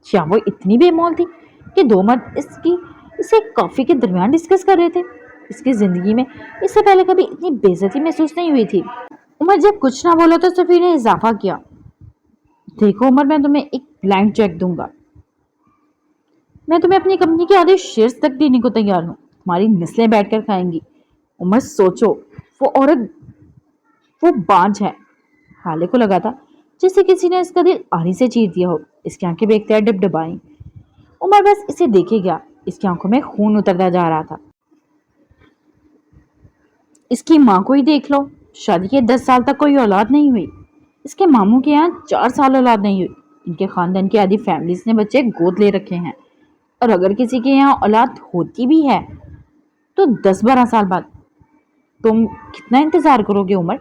کیا وہ اتنی بے مول تھی کہ 2 مرد اسے کافی کے درمیان ڈسکس کر رہے تھے؟ اس کی زندگی میں اس سے پہلے کبھی اتنی بے عزتی محسوس نہیں ہوئی تھی۔ عمر جب کچھ نہ بولا تو سفیر نے اضافہ کیا، دیکھو عمر، میں تمہیں ایک بلینک چیک دوں گا، میں تمہیں اپنی کمپنی کے آدھے شیئرز تک دینے کو تیار ہوں، تمہاری نسلیں بیٹھ کر کھائیں گی۔ عمر سوچو، وہ عورت، وہ بانجھ ہے۔ حالے کو لگا تھا جیسے کسی نے اس کا دل آری سے چیر دیا ہو۔ اس کی آنکھیں بے اختیار ڈب ڈبائیں۔ عمر بس اسے دیکھے گیا، اس کی آنکھوں میں خون اترتا جا رہا تھا۔ اس کی ماں کو ہی دیکھ لو، شادی کے 10 سال تک کوئی اولاد نہیں ہوئی۔ اس کے ماموں کے یہاں 4 سال اولاد نہیں ہوئی۔ ان کے خاندان کی آدھی فیملیز نے بچے گود لے رکھے ہیں، اور اگر کسی کے یہاں اولاد ہوتی بھی ہے تو 10-12 سال بعد۔ تم کتنا انتظار کرو گے عمر؟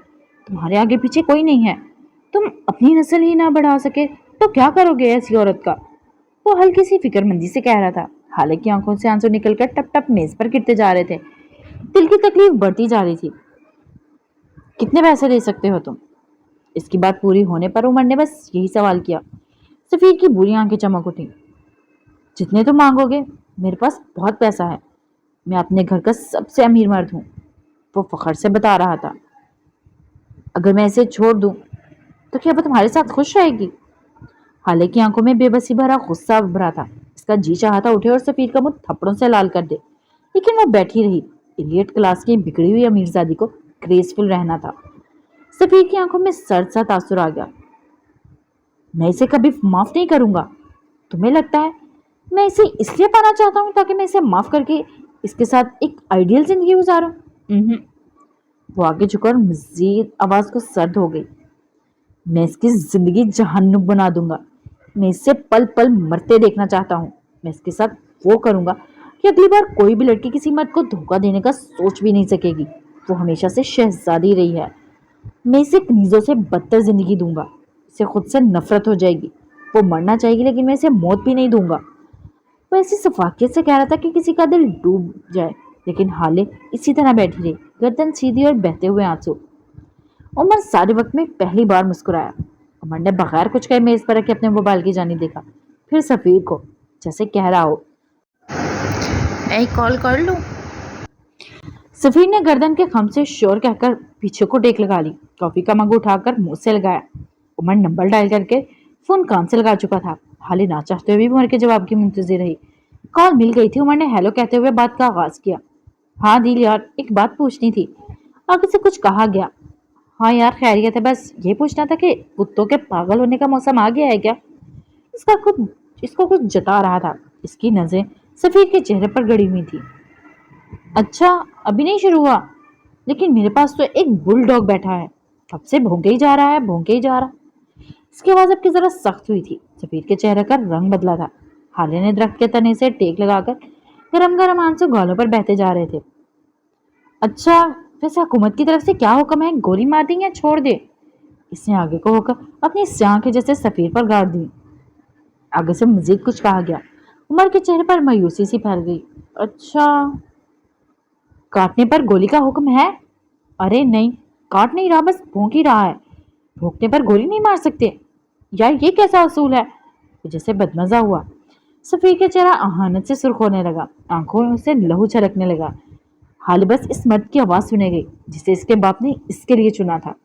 تمہارے آگے پیچھے کوئی نہیں ہے، تم اپنی نسل ہی نہ بڑھا سکے تو کیا کرو گے ایسی عورت کا؟ وہ ہلکی سی فکر مندی سے کہہ رہا تھا۔ حالے کی آنکھوں سے آنسو نکل کر ٹپ ٹپ میز پر گرتے جا رہے تھے، دل کی تکلیف بڑھتی جا رہی تھی۔ کتنے پیسے دے سکتے ہو تم؟ اس کی بات پوری ہونے پر عمر نے بس یہی سوال کیا۔ سفیر کی بری آنکھیں چمک اٹھی۔ جتنے تم مانگو گے، میرے پاس بہت پیسہ ہے، میں اپنے گھر کا سب سے امیر مرد ہوں، وہ فخر سے بتا رہا تھا۔ اگر میں اسے چھوڑ دوں تو کیا وہ تمہارے ساتھ خوش رہے گی؟ حالے کی آنکھوں میں بے بسی بھرا غصہ ابھرا تھا۔ اس کا جی چاہا تھا اٹھے اور سفیر کا منہ تھپڑوں سے لال کر دے، لیکن وہ بیٹھی رہی۔ ایلیٹ کلاس کی بگڑی ہوئی امیرزادی کو گریسفل رہنا تھا۔ سفیر کی آنکھوں میں سرد سا تاثر آ گیا۔ میں اسے کبھی معاف نہیں کروں گا۔ تمہیں لگتا ہے میں اسے اس لیے پانا چاہتا ہوں تاکہ میں اسے معاف کر کے اس کے ساتھ ایک آئیڈیل زندگی گزاروں؟ وہ آگے جھکا اور مزید آواز کو سرد ہو گئی۔ میں اس کی زندگی جہنم بنا دوں گا، میں اسے پل پل مرتے دیکھنا چاہتا ہوں۔ میں اس کے ساتھ وہ کروں گا کہ اگلی بار کوئی بھی لڑکی کسی مرد کو دھوکہ دینے کا سوچ بھی نہیں سکے گی۔ وہ ہمیشہ سے شہزادی رہی ہے۔ میں اسے کنیزوں سے بدتر زندگی دوں گا، اسے خود سے نفرت ہو جائے گی، وہ مرنا چاہے گی لیکن میں اسے موت بھی نہیں دوں گا۔ وہ ایسی شفافیت سے کہہ رہا تھا کہ کسی کا دل ڈوب جائے، لیکن حالے اسی طرح بیٹھی رہی، گردن سیدھی اور بہتے ہوئے آنسو۔ عمر سارے وقت میں پہلی بار مسکرایا۔ عمر نے بغیر کچھ کہے میز پر رکھ کے اپنے موبائل کی جانب دیکھا، پھر سفیر کو، جیسے کہہ رہا ہو میں ایک کال کر لوں۔ سفیر نے گردن کے خم سے شور کہہ کر پیچھے کو ٹیک لگا لی، کافی کا مگ اٹھا کر منہ سے لگایا۔ عمر نمبر ڈائل کر کے فون کان سے لگا چکا تھا۔ حالے نہ چاہتے ہوئے بھی عمر کے جواب کی منتظر رہی۔ کال مل گئی تھی۔ عمر نے ہیلو کہتے ہوئے بات کا آغاز کیا۔ ہاں دل یار، ایک بات پوچھنی تھی۔ آگے سے کچھ کہا گیا۔ ہاں یار خیریت ہے، بس یہ پوچھنا تھا کہ کتوں کے پاگل ہونے کا موسم آ گیا ہے کیا؟ اس کو کچھ جتا رہا تھا۔ اس کی نظریں سفیر کے چہرے پر گڑی ہوئی تھی۔ اچھا ابھی نہیں شروع ہوا، لیکن میرے پاس تو ایک بل ڈاگ بیٹھا ہے، کب سے بھونکے ہی جا رہا ہے، بھونکے ہی جا رہا۔ اس کی آواز اب کی ذرا سخت ہوئی تھی۔ سفیر کے چہرے کا رنگ بدلا تھا۔ حالے نے درخت کے تنے سے ٹیک لگا کر گرم گرم آنسو گالوں پر بہتے جا رہے تھے۔ اچھا ویسے حکومت کی طرف سے کیا حکم ہے، گولی مار دیں یا چھوڑ دے؟ اس نے آگے کو ہو کر اپنی سیاہ آنکھیں جیسے سفیر پر گاڑ دی۔ آگے سے مزید کچھ کہا گیا۔ عمر کے چہرے پر مایوسی سی پھیل گئی۔ اچھا کاٹنے پر گولی کا حکم ہے؟ ارے نہیں، کاٹ نہیں رہا، بس بھونک ہی رہا ہے۔ بھونکنے پر گولی نہیں مار سکتے؟ यार ये कैसा असूल है? जैसे बदमजा हुआ। सफीर का चेहरा अहानत से सुर्ख होने लगा, आंखों में से लहू छलकने लगा। हाल बस इस मर्द की आवाज सुने गई जिसे इसके बाप ने इसके लिए चुना था।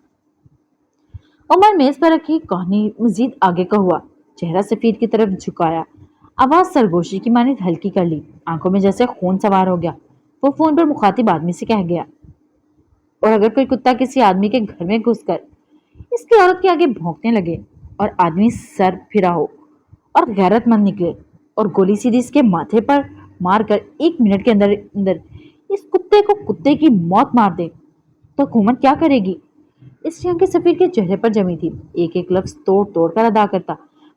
उमर मेज पर रखी कहानी मजीद आगे का हुआ, चेहरा सफीर की तरफ झुकाया, आवाज सरगोशी की मानी हल्की कर ली, आंखों में जैसे खून सवार हो गया। वो फोन पर मुखातिब आदमी से कह गया, और अगर कोई कुत्ता किसी आदमी के घर में घुसकर इसकी औरत के आगे भौंकने लगे और आदमी सर फिरा हो और गैरतमंद निकले और गोली सीधी इसके माथे पर मारकर 1 मिनट के अंदर अंदर इस कुत्ते को कुत्ते की मौत मार दे, तो हुकूमत क्या करेगी? इस जंग के सफीर के चेहरे पर जमी थी, एक एक लफ्ज तोड़ तोड़ कर अदा करता,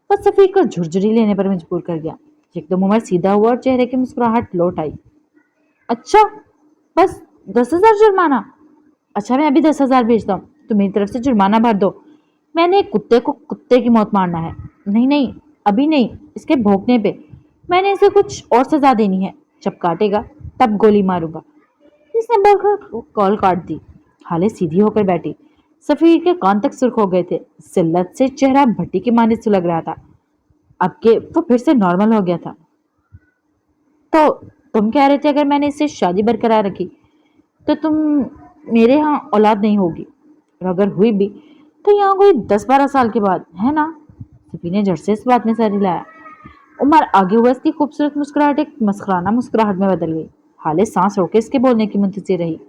पर सफीर को झुरझुरी लेने पर मजबूर कर गया। एकदम उमर सीधा हुआ और चेहरे की मुस्कुराहट लौट आई। अच्छा, बस 10,000 जुर्माना? अच्छा, मैं अभी 10,000 भेजता हूँ, तो मेरी तरफ से जुर्माना भर दो। मैंने एक कुत्ते को कुत्ते की मौत मारना है। नहीं नहीं, अभी नहीं, इसके भौंकने पे। मैंने इसे कुछ और सजा देनी है, जब काटेगा तब गोली मारूंगा। इसने बोलकर कॉल काट दी। हाले सीधी होकर बैठी, सफीर के कान तक सुर्ख हो गए थे, जिल्लत से चेहरा भट्टी के माने सुलग रहा था। अब के वो फिर से नॉर्मल हो गया था। तो तुम कह रहे थे अगर मैंने इससे शादी बरकरार रखी तो तुम मेरे यहाँ औलाद नहीं होगी, और अगर हुई भी तो यहाँ कोई 10-12 साल के बाद, है ना? सफी ने झट से इस बात में सर हिलाया। उमर आगे हुआ, इसकी खूबसूरत मुस्कुराहट एक मस्खराना मुस्कुराहट में बदल गई। हाले सांस रोके इसके बोलने की मुंतजिर रही।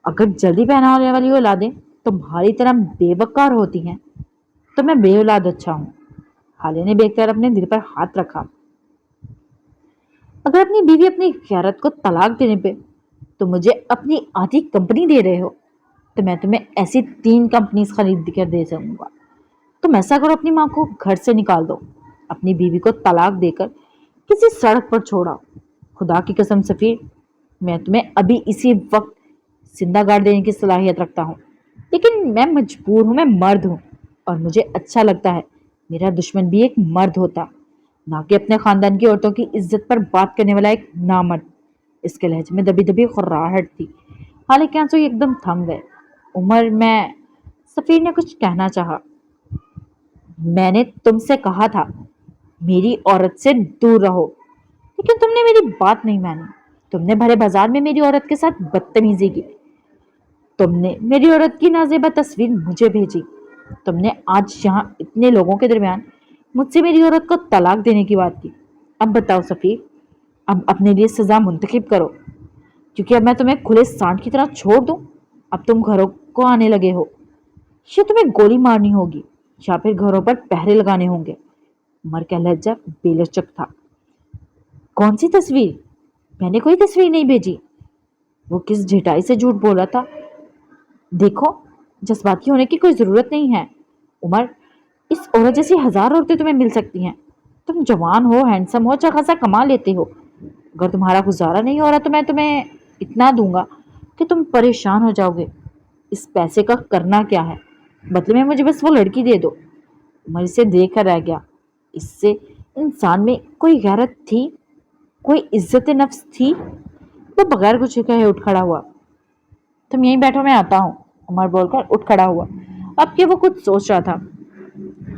अगर जल्दी पैदा होने वाली औलादें तुम्हारी तरह बेवकार होती हैं तो मैं बेऔलाद अच्छा हूँ। हाले ने बेकर अपने दिल पर हाथ रखा। अगर अपनी बीवी अपनी गैरत को तलाक देने पे तो मुझे अपनी आधी कंपनी दे रहे हो, तो मैं तुम्हें ऐसी 3 कंपनीज खरीद कर दे सकूंगा। तुम ऐसा करो, अपनी माँ को घर से निकाल दो, अपनी बीवी को तलाक देकर किसी सड़क पर छोड़ा। खुदा की कसम सफीर, मैं तुम्हें अभी इसी वक्त जिंदा गाड़ देने की सलाहियत रखता हूँ, लेकिन मैं मजबूर हूँ, मैं मर्द हूँ और मुझे अच्छा लगता है मेरा दुश्मन भी एक मर्द होता, ना कि अपने खानदान की औरतों की इज्जत पर बात करने वाला एक नामर्द। इसके लहजे में दबी दबी खुर्राहट थी, हालांकि आंसू एकदम थम गए। उमर, मैं, सफीर ने कुछ कहना चाहा। मैंने तुमसे कहा था मेरी औरत से दूर रहो, लेकिन तुमने मेरी बात नहीं मानी। तुमने भरे बाजार में मेरी औरत के साथ बदतमीजी की। तुमने मेरी औरत की नाजेबा तस्वीर मुझे भेजी। तुमने आज यहाँ इतने लोगों के दरमियान मुझसे मेरी औरत को तलाक देने की बात की। अब बताओ सफीर, अब अपने लिए सजा मुंतखब करो, क्योंकि अब मैं तुम्हें खुले सांड की तरह छोड़ दूं। अब तुम घरों को आने लगे हो, या तुम्हें गोली मारनी होगी, या फिर घरों पर पहरे लगाने होंगे। उमर का लहजा बेलचक था। कौन सी तस्वीर? मैंने कोई तस्वीर नहीं भेजी। वो किस झिटाई से झूठ बोल रहा था। देखो, जज्बाती होने की कोई जरूरत नहीं है। उमर, इस औरत जैसी 1000 औरतें तुम्हें मिल सकती हैं। तुम जवान हो, हैंडसम हो, अच्छा खासा कमा लेते हो। अगर तुम्हारा गुजारा नहीं हो रहा तो मैं तुम्हें इतना दूंगा कि तुम परेशान हो जाओगे। इस पैसे का करना क्या है? बदले में मुझे बस वो लड़की दे दो। उमर इसे देख कर रह गया। इससे इंसान में कोई गैरत थी, कोई इज्जत नफ्स थी? वो बगैर कुछ कहे उठ खड़ा हुआ। तुम यहीं बैठो, मैं आता हूँ, उमर बोलकर उठ खड़ा हुआ। अब कि वो कुछ सोच रहा था।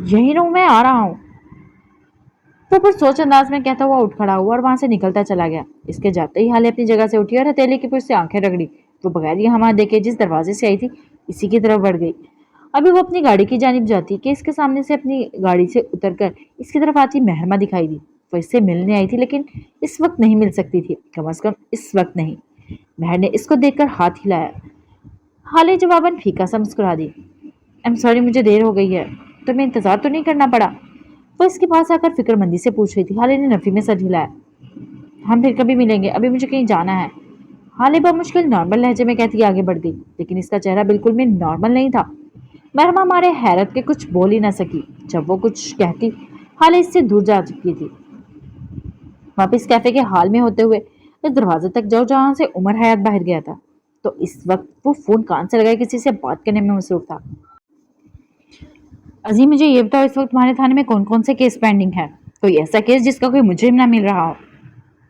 यही रहूं, मैं आ रहा हूँ, तो फिर सोच अंदाज में कहता हुआ उठ खड़ा हुआ और वहां से निकलता चला गया। इसके जाते ही हाले अपनी जगह से उठी और हथेली की पुष्ट से आंखें रगड़ी। वो बगैर ये हमारा देखे जिस दरवाजे से आई थी इसी की तरफ बढ़ गई। अभी वो अपनी गाड़ी की जानिब जाती कि इसके सामने से अपनी गाड़ी से उतरकर इसकी तरफ आती महरमा दिखाई दी। वो इससे मिलने आई थी, लेकिन इस वक्त नहीं मिल सकती थी, कम से कम इस वक्त नहीं। महर ने इसको देखकर हाथ हिलाया। हाले जवाबन फीका सा मुस्कुरा दी। आई एम सॉरी, मुझे देर हो गई है, तुम्हें इंतजार तो नहीं करना पड़ा? वो इसके पास आकर फिक्रमंदी से पूछ रही थी। हाले ने नफी में सर हिलाया। हम फिर कभी मिलेंगे, अभी मुझे कहीं जाना है। हाले मुश्किल नॉर्मल लहजे में कहती आगे बढ़ गई, लेकिन इसका चेहरा बिल्कुल भी नॉर्मल नहीं था। महरमा मारे हैरत के कुछ बोल ही ना सकी। जब वो कुछ कहती, हाले इससे दूर जा चुकी थी। वापिस कैफे के हाल में होते हुए इस दरवाजे तक जाओ जहां से उमर हयात बाहर गया था, तो इस वक्त वो फोन कान से लगाए किसी से बात करने में मसरूफ था। अजीम, मुझे ये बताओ, इस वक्त तुम्हारे थाने में कौन कौन से केस पेंडिंग है? कोई ऐसा केस जिसका कोई मुजरिम ना मिल रहा हो?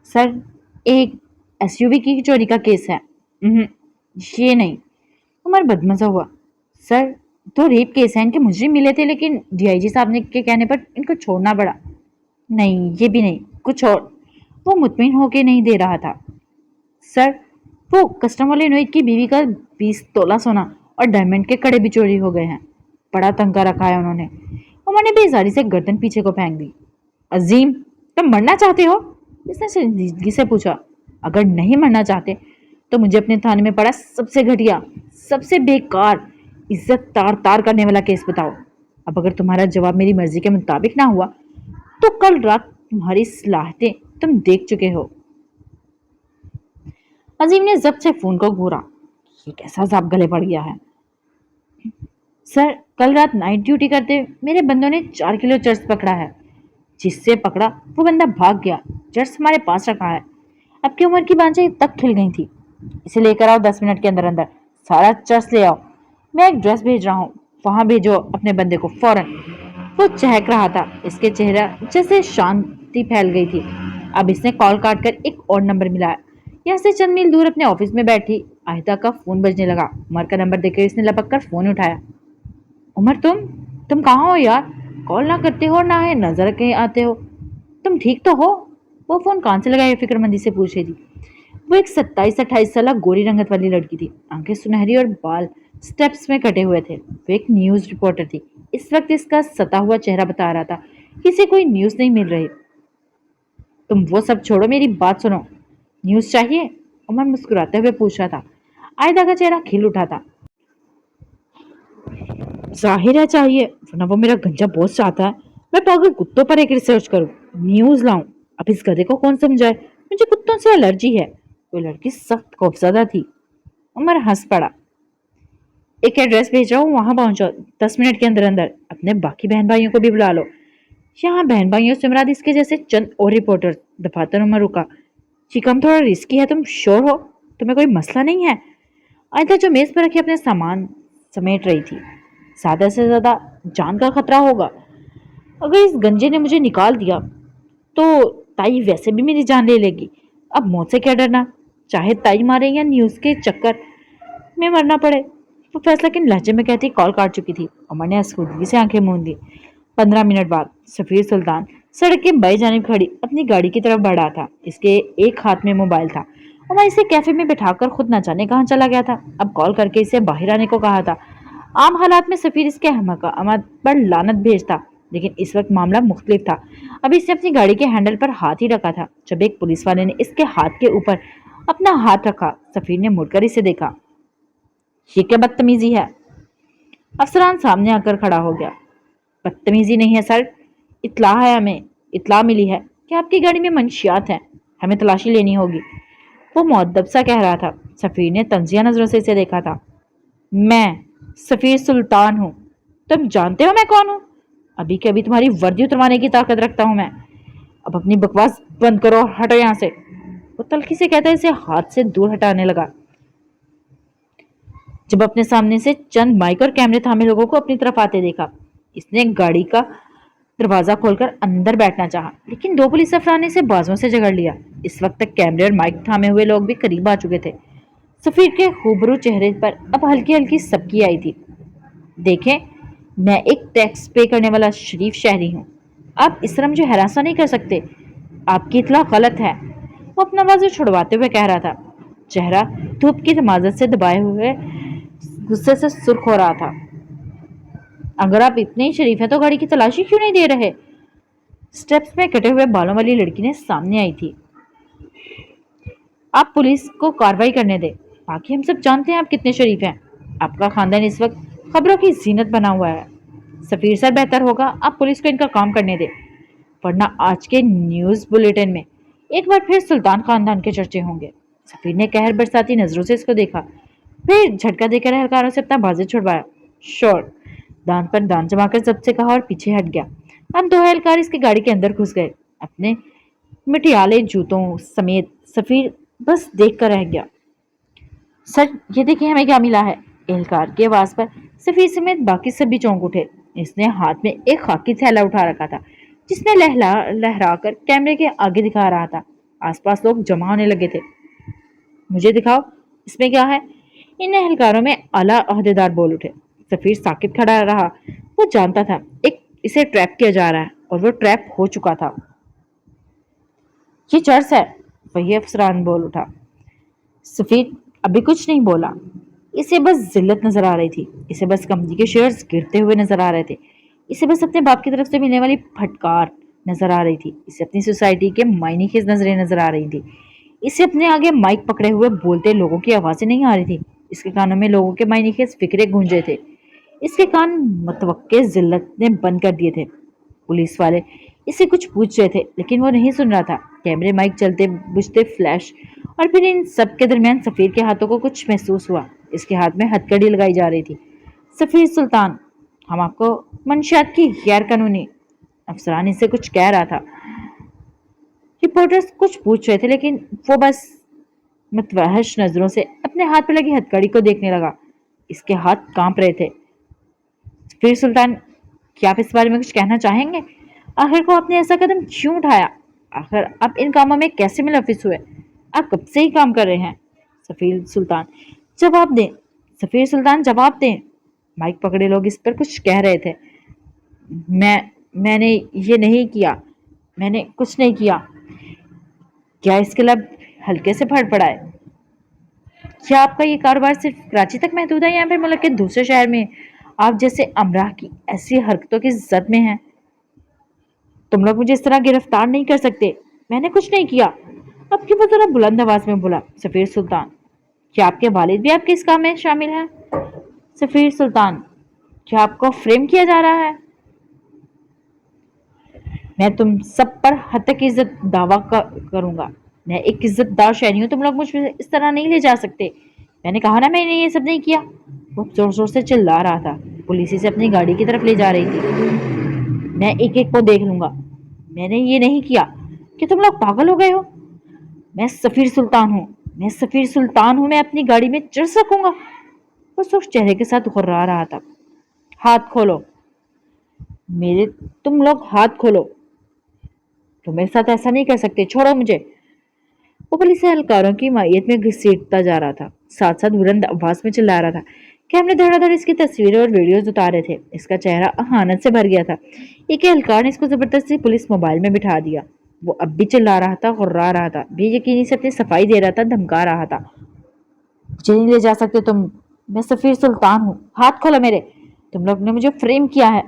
सर, एक एसयूवी की चोरी का केस है। ये नहीं। उमर बदमजा हुआ। सर, तो रेप केस है, इनके मुजरिम मिले थे, लेकिन डीआईजी साहब ने के कहने पर इनको छोड़ना पड़ा। नहीं, ये भी नहीं, कुछ और। वो मुतमिन होके नहीं दे रहा था। सर, वो कस्टम वाले नोएट की बीवी का 20 तोला सोना और डायमंड के कड़े भी चोरी हो गए हैं। बड़ा तंग कर रखा है उन्होंने। उन्होंने बेजारी से गर्दन पीछे को फेंक दी। अजीम, तुम मरना चाहते हो? इसने संजीदगी से पूछा। अगर नहीं मरना चाहते तो मुझे अपने थाने में पड़ा सबसे घटिया, सबसे बेकार, इज्जत तार तार करने वाला केस बताओ। अब अगर तुम्हारा जवाब मेरी मर्जी के मुताबिक ना हुआ तो कल रात तुम्हारी सलाहतें तुम देख चुके हो। अजीम ने जब्त से फोन को घूरा। ये कैसा सांप गले पड़ गया है? सर, कल रात नाइट ड्यूटी करते मेरे बंदों ने 4 किलो चर्स पकड़ा है। जिससे पकड़ा वो बंदा भाग गया। चर्स हमारे पास रखा है। अब की उम्र की बांझें तक खिल गई थी। इसे लेकर आओ 10 मिनट के अंदर अंदर। सारा चर्स ले आओ। मैं एक ड्रेस भेज रहा हूँ, वहां भेजो अपने बंदे को फौरन। वो चहक रहा था। इसके चेहरा जैसे शांति फैल गई थी। अब इसने कॉल काट कर एक और नंबर मिलाया। यहाँ से चंद मील दूर अपने ऑफिस में बैठी आहिदा का फोन बजने लगा। उमर का नंबर देखकर इसने लपक कर फोन उठाया। उमर, तुम कहाँ हो यार? कॉल ना करते हो ना है नजर के आते हो। तुम ठीक तो हो? वो फोन कहाँ से लगाए फिक्रमंदी से पूछ रही थी। वो एक 27-28 साल गोरी रंगत वाली लड़की थी। आंखें सुनहरी और बाल स्टेप्स में कटे हुए थे। वो एक न्यूज रिपोर्टर थी। इस वक्त इसका सता हुआ चेहरा बता रहा था कि इसे कोई न्यूज नहीं मिल रही। तुम वो सब छोड़ो, मेरी बात सुनो। न्यूज चाहिए? उमर मुस्कुराते हुए पूछ रहा था। आयदा का चेहरा खिल उठा था। जाहिर है चाहिए, वरना वो मेरा गंजा बॉस चाहता है मैं पागल कुत्तों पर एक रिसर्च करूं, न्यूज लाऊं। अब इस गधे को कौन समझाए, मुझे कुत्तों से एलर्जी है। वो लड़की सख्त खौफजदा थी। उमर हंस पड़ा। एक एड्रेस भेज रहा हूँ, वहां पहुंचो 10 मिनट के अंदर अंदर। अपने बाकी बहन भाइयों को भी बुला लो। यहाँ बहन भाइयों से मुराद इसके जैसे चंद और रिपोर्टर। दफातर उमर रुका। ये काम थोड़ा रिस्की है, तुम श्योर हो? तुम्हें कोई मसला नहीं है? आयदा जो मेज पर रखे अपने सामान समेट रही थी। ज्यादा से ज्यादा जान का खतरा होगा। अगर इस गंजे ने मुझे निकाल दिया तो ताई वैसे भी मेरी जान ले लेगी। अब मौत से क्या डरना, चाहे ताई मारे या न्यूज के चक्कर में मरना पड़े। वो फैसला किन लहजे में कहती कॉल काट चुकी थी। उमर ने असफुदगी से आंखें मूंद दी। 15 मिनट बाद सफीर सुल्तान सड़क के बाई जानिब खड़ी अपनी गाड़ी की तरफ बढ़ा था। इसके एक हाथ में मोबाइल था। उमर इसे कैफे में बिठाकर खुद न जाने कहाँ चला गया था। अब कॉल करके इसे बाहर आने को कहा था। आम हालात में सफीर इसके अहमद पर लानत भेजता, लेकिन इस वक्त मामला मुख्तलिफ था। अभी इसने अपनी गाड़ी के हैंडल पर हाथ ही रखा था जब एक पुलिस वाले ने इसके हाथ के ऊपर अपना हाथ रखा। सफीर ने मुड़कर इसे देखा। ये क्या बदतमीजी है? अफसरान सामने आकर खड़ा हो गया। बदतमीजी नहीं है सर, इत्ला है, हमें इत्ला मिली है कि आपकी गाड़ी में मंशियात हैं, हमें तलाशी लेनी होगी। वो मुअद्दब सा कह रहा था। सफीर ने तंजिया नजरों से इसे देखा था। मैं सफीर सुल्तान हूँ। तुम जानते हो मैं कौन हूँ? अभी के अभी तुम्हारी वर्दी उतरवाने की ताकत रखता हूं मैं। अब अपनी बकवास बंद करो और हटो यहां से। वो तल्खी से कहता इसे हाथ से दूर हटाने लगा। जब अपने सामने से चंद माइक और कैमरे थामे लोगों को अपनी तरफ आते देखा, इसने गाड़ी का दरवाजा खोलकर अंदर बैठना चाहा, लेकिन दो पुलिस अफसरान ने इसे बाजों से जकड़ लिया। इस वक्त तक कैमरे और माइक थामे हुए लोग भी करीब आ चुके थे। सफीर के खूबरू चेहरे पर अब हल्की हल्की सबकी आई थी। देखें, मैं एक टैक्स पे करने वाला शरीफ शहरी हूँ। आप इस तरह मुझे हरासा नहीं कर सकते। आपकी इतला गलत है। वो अपना बाजू छुड़वाते हुए कह रहा था। चेहरा धूप की तमाजत से दबाए हुए गुस्से से सुर्ख हो रहा था। अगर आप इतने ही शरीफ हैं तो गाड़ी की तलाशी क्यों नहीं दे रहे? स्टेप्स में कटे हुए बालों वाली लड़की ने सामने आई थी। आप पुलिस को कार्रवाई करने दें, बाकी हम सब जानते हैं आप कितने शरीफ हैं। आपका खानदान इस वक्त खबरों की जीनत बना हुआ है। सफीर सर, बेहतर होगा आप पुलिस को इनका काम करने दें, वरना आज के न्यूज बुलेटिन में एक बार फिर सुल्तान खानदान के चर्चे होंगे। सफीर ने कहर बरसाती नजरों से इसको देखा, फिर झटका देकर एहलकारों से अपना बाजू छुड़वाया। श्योर, दांत पर दांत जमाकर जब्त से कहा और पीछे हट गया। हम दो एहलकार इसकी गाड़ी के अंदर घुस गए। अपने मिटियाले जूतों समेत सफीर बस देख कर रह गया। सर, ये देखिए हमें क्या मिला है। एहलकार की आवाज पर सफीर समेत बाकी सब भी चौंक उठे। इसने हाथ में एक खाकी थैला उठा रखा था जिसमें लहरा कर कैमरे के आगे दिखा रहा था। आसपास लोग जमा होने लगे थे। मुझे दिखाओ, इसमें क्या है? इन एहलकारों में आला अहदेदार बोल उठे। سفیر ساکت کھڑا رہا۔ وہ جانتا تھا اسے ٹریپ کیا جا رہا ہے اور وہ ٹریپ ہو چکا تھا۔ یہ چرس ہے، وہی افسران بول اٹھا۔ سفیر ابھی کچھ نہیں بولا۔ اسے بس ذلت نظر آ رہی تھی، اسے بس کمپنی کے شیئرز گرتے ہوئے نظر آ رہے تھے، اسے بس اپنے باپ کی طرف سے ملنے والی پھٹکار نظر آ رہی تھی، اسے اپنی سوسائٹی کے معنی خیز نظریں نظر آ رہی تھی، اسے اپنے آگے مائک پکڑے ہوئے بولتے لوگوں کی آوازیں نہیں آ رہی تھی، اس کے کانوں میں لوگوں کے معنی خیز فکرے گونجے تھے، اس کے کان متوقع ذلت نے بند کر دیے تھے۔ پولیس والے اسے کچھ پوچھ رہے تھے لیکن وہ نہیں سن رہا تھا۔ کیمرے، مائک چلتے بجھتے فلیش، اور پھر ان سب کے درمیان سفیر کے ہاتھوں کو کچھ محسوس ہوا۔ اس کے ہاتھ میں ہتھ کڑی لگائی جا رہی تھی۔ سفیر سلطان، ہم آپ کو منشیات کی غیر قانونی، افسران اسے کچھ کہہ رہا تھا۔ رپورٹرز کچھ پوچھ رہے تھے لیکن وہ بس متوحش نظروں سے اپنے ہاتھ پہ لگی ہتھ کڑی کو دیکھنے لگا۔ اس کے ہاتھ کانپ رہے تھے۔ سفیر سلطان، کیا آپ اس بارے میں کچھ کہنا چاہیں گے؟ آخر کو آپ نے ایسا قدم کیوں اٹھایا؟ آخر آپ ان کاموں میں کیسے ملوث ہوئے؟ آپ کب سے ہی کام کر رہے ہیں؟ سفیر سلطان، جواب دیں، سفیر سلطان جواب دیں۔ مائک پکڑے لوگ اس پر کچھ کہہ رہے تھے۔ میں نے یہ نہیں کیا، میں نے کچھ نہیں کیا۔ کیا اس کے لب ہلکے سے پھڑ پڑا ہے؟ کیا آپ کا یہ کاروبار صرف کراچی تک محدود ہے یا پھر ملک کے دوسرے شہر میں آپ جیسے امراء کی ایسی حرکتوں کی زد میں ہیں؟ تم لوگ مجھے اس طرح گرفتار نہیں کر سکتے، میں نے کچھ نہیں کیا۔ اب کی وہ ذرا بلند آواز میں بولا۔ سفیر سلطان، کیا آپ کے والد بھی آپ کے اس کام میں شامل ہیں؟ سفیر سلطان، کیا آپ کو فریم کیا جا رہا ہے؟ میں تم سب پر حد تک عزت دعویٰ کروں گا، میں ایک عزت دار شہری ہوں، تم لوگ مجھ پہ اس طرح نہیں لے جا سکتے۔ میں نے کہا نا میں نے یہ سب نہیں کیا۔ وہ زور زور سے چلا رہا تھا، پولیس اسے اپنی گاڑی کی طرف لے جا رہی تھی۔ میں ایک ایک کو دیکھ لوں گا، میں نے یہ نہیں کیا۔ کہ تم لوگ پاگل ہو گئے ہو؟ میں سفیر سلطان ہوں، میں سفیر سلطان ہوں، میں اپنی گاڑی میں چڑھ سکوں گا؟ وہ سرخ چہرے کے ساتھ غرا رہا تھا۔ ہاتھ کھولو میرے، تم لوگ ہاتھ کھولو، تم میرے ساتھ ایسا نہیں کر سکتے، چھوڑو مجھے۔ وہ پولیس اہلکاروں کی مائیت میں گھسیٹتا جا رہا تھا، ساتھ ساتھ بلند آواز میں چلا رہا تھا۔ کیمرے دھڑا دھڑ اس کی تصویریں اور ویڈیوز اتار رہے تھے۔ اس کا چہرہ اہانت سے بھر گیا تھا۔ ایک اہلکار نے اس کو زبردستی پولیس موبائل میں بٹھا دیا۔ وہ اب بھی چلا رہا تھا، غرا رہا تھا، بے یقینی سے اپنی صفائی دے رہا تھا، دھمکا رہا تھا۔ مجھے نہیں لے جا سکتے تم، میں سفیر سلطان ہوں، ہاتھ کھولو میرے، تم لوگ نے مجھے فریم کیا ہے،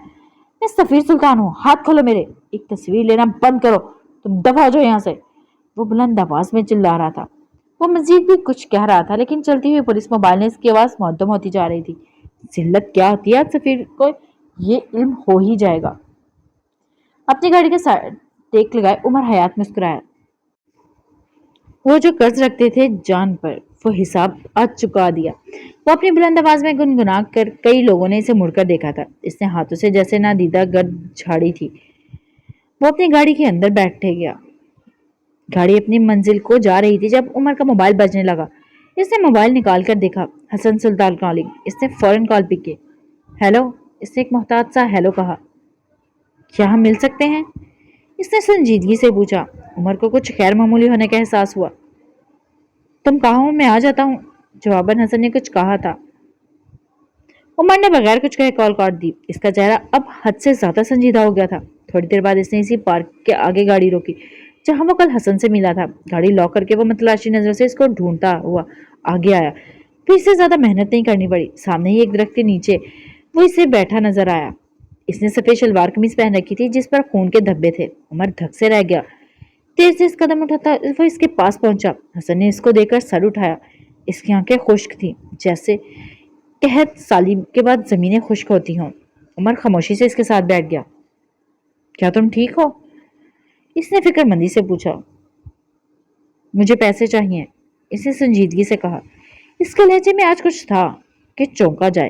میں سفیر سلطان ہوں، ہاتھ کھولو میرے، ایک تصویر لینا بند کرو، تم دفع ہو جاؤ یہاں سے۔ وہ بلند آواز میں چلا رہا تھا۔ وہ مزید بھی کچھ کہہ رہا تھا لیکن چلتی ہوئی پولیس موبائل نے اس کی آواز معدم ہوتی جا رہی تھی۔ ذلت کیا ہوتی ہے، سفیر کو یہ علم ہو ہی جائے گا۔ اپنی گاڑی کے سائڈ ٹیک لگائے عمر حیات مسکرایا۔ وہ جو قرض رکھتے تھے جان پر، وہ حساب آج چکا دیا۔ وہ اپنی بلند آواز میں گنگنا کر، کئی لوگوں نے اسے مڑ کر دیکھا تھا۔ اس نے ہاتھوں سے جیسے نادیدہ گرد جھاڑی تھی۔ وہ اپنی گاڑی کے اندر بیٹھے گیا۔ گاڑی اپنی منزل کو جا رہی تھی جب عمر کا موبائل بجنے لگا۔ اس نے موبائل نکال کر دیکھا، حسن سلطان کالنگ۔ اس نے فوراً کال پک کی۔ ہیلو، اس نے ایک محتاط سا ہیلو کہا۔ کیا ہم مل سکتے ہیں؟ اس نے سنجیدگی سے پوچھا۔ عمر کو کچھ غیر معمولی ہونے کا احساس ہوا۔ تم کہاں ہو، میں آ جاتا ہوں، جواباً حسن نے کچھ کہا تھا۔ عمر نے بغیر کچھ کہے کال کاٹ دی۔ اس کا چہرہ اب حد سے زیادہ سنجیدہ ہو گیا تھا۔ تھوڑی دیر بعد اس نے اسی پارک کے آگے گاڑی روکی جہاں وہ کل حسن سے ملا تھا۔ گاڑی لاک کر کے وہ متلاشی نظروں سے اس کو ڈھونڈتا ہوا آگے آیا۔ پھر اسے زیادہ محنت نہیں کرنی پڑی، سامنے ہی ایک درخت کے نیچے وہ اسے بیٹھا نظر آیا۔ اس نے سفید شلوار قمیض پہن رکھی تھی جس پر خون کے دھبے تھے۔ عمر دھک سے رہ گیا۔ تیز سے اس قدم اٹھاتا وہ اس کے پاس پہنچا۔ حسن نے اس کو دیکھ کر سر اٹھایا۔ اس کی آنکھیں خشک تھیں جیسے قحط سالی کے بعد زمینیں خشک ہوتی ہوں۔ عمر خاموشی سے اس کے ساتھ بیٹھ گیا۔ کیا تم ٹھیک ہو؟ اس نے فکر مندی سے پوچھا۔ مجھے پیسے چاہیے، اس نے سنجیدگی سے کہا۔ اس کے لہجے میں آج کچھ تھا کہ چونکا جائے،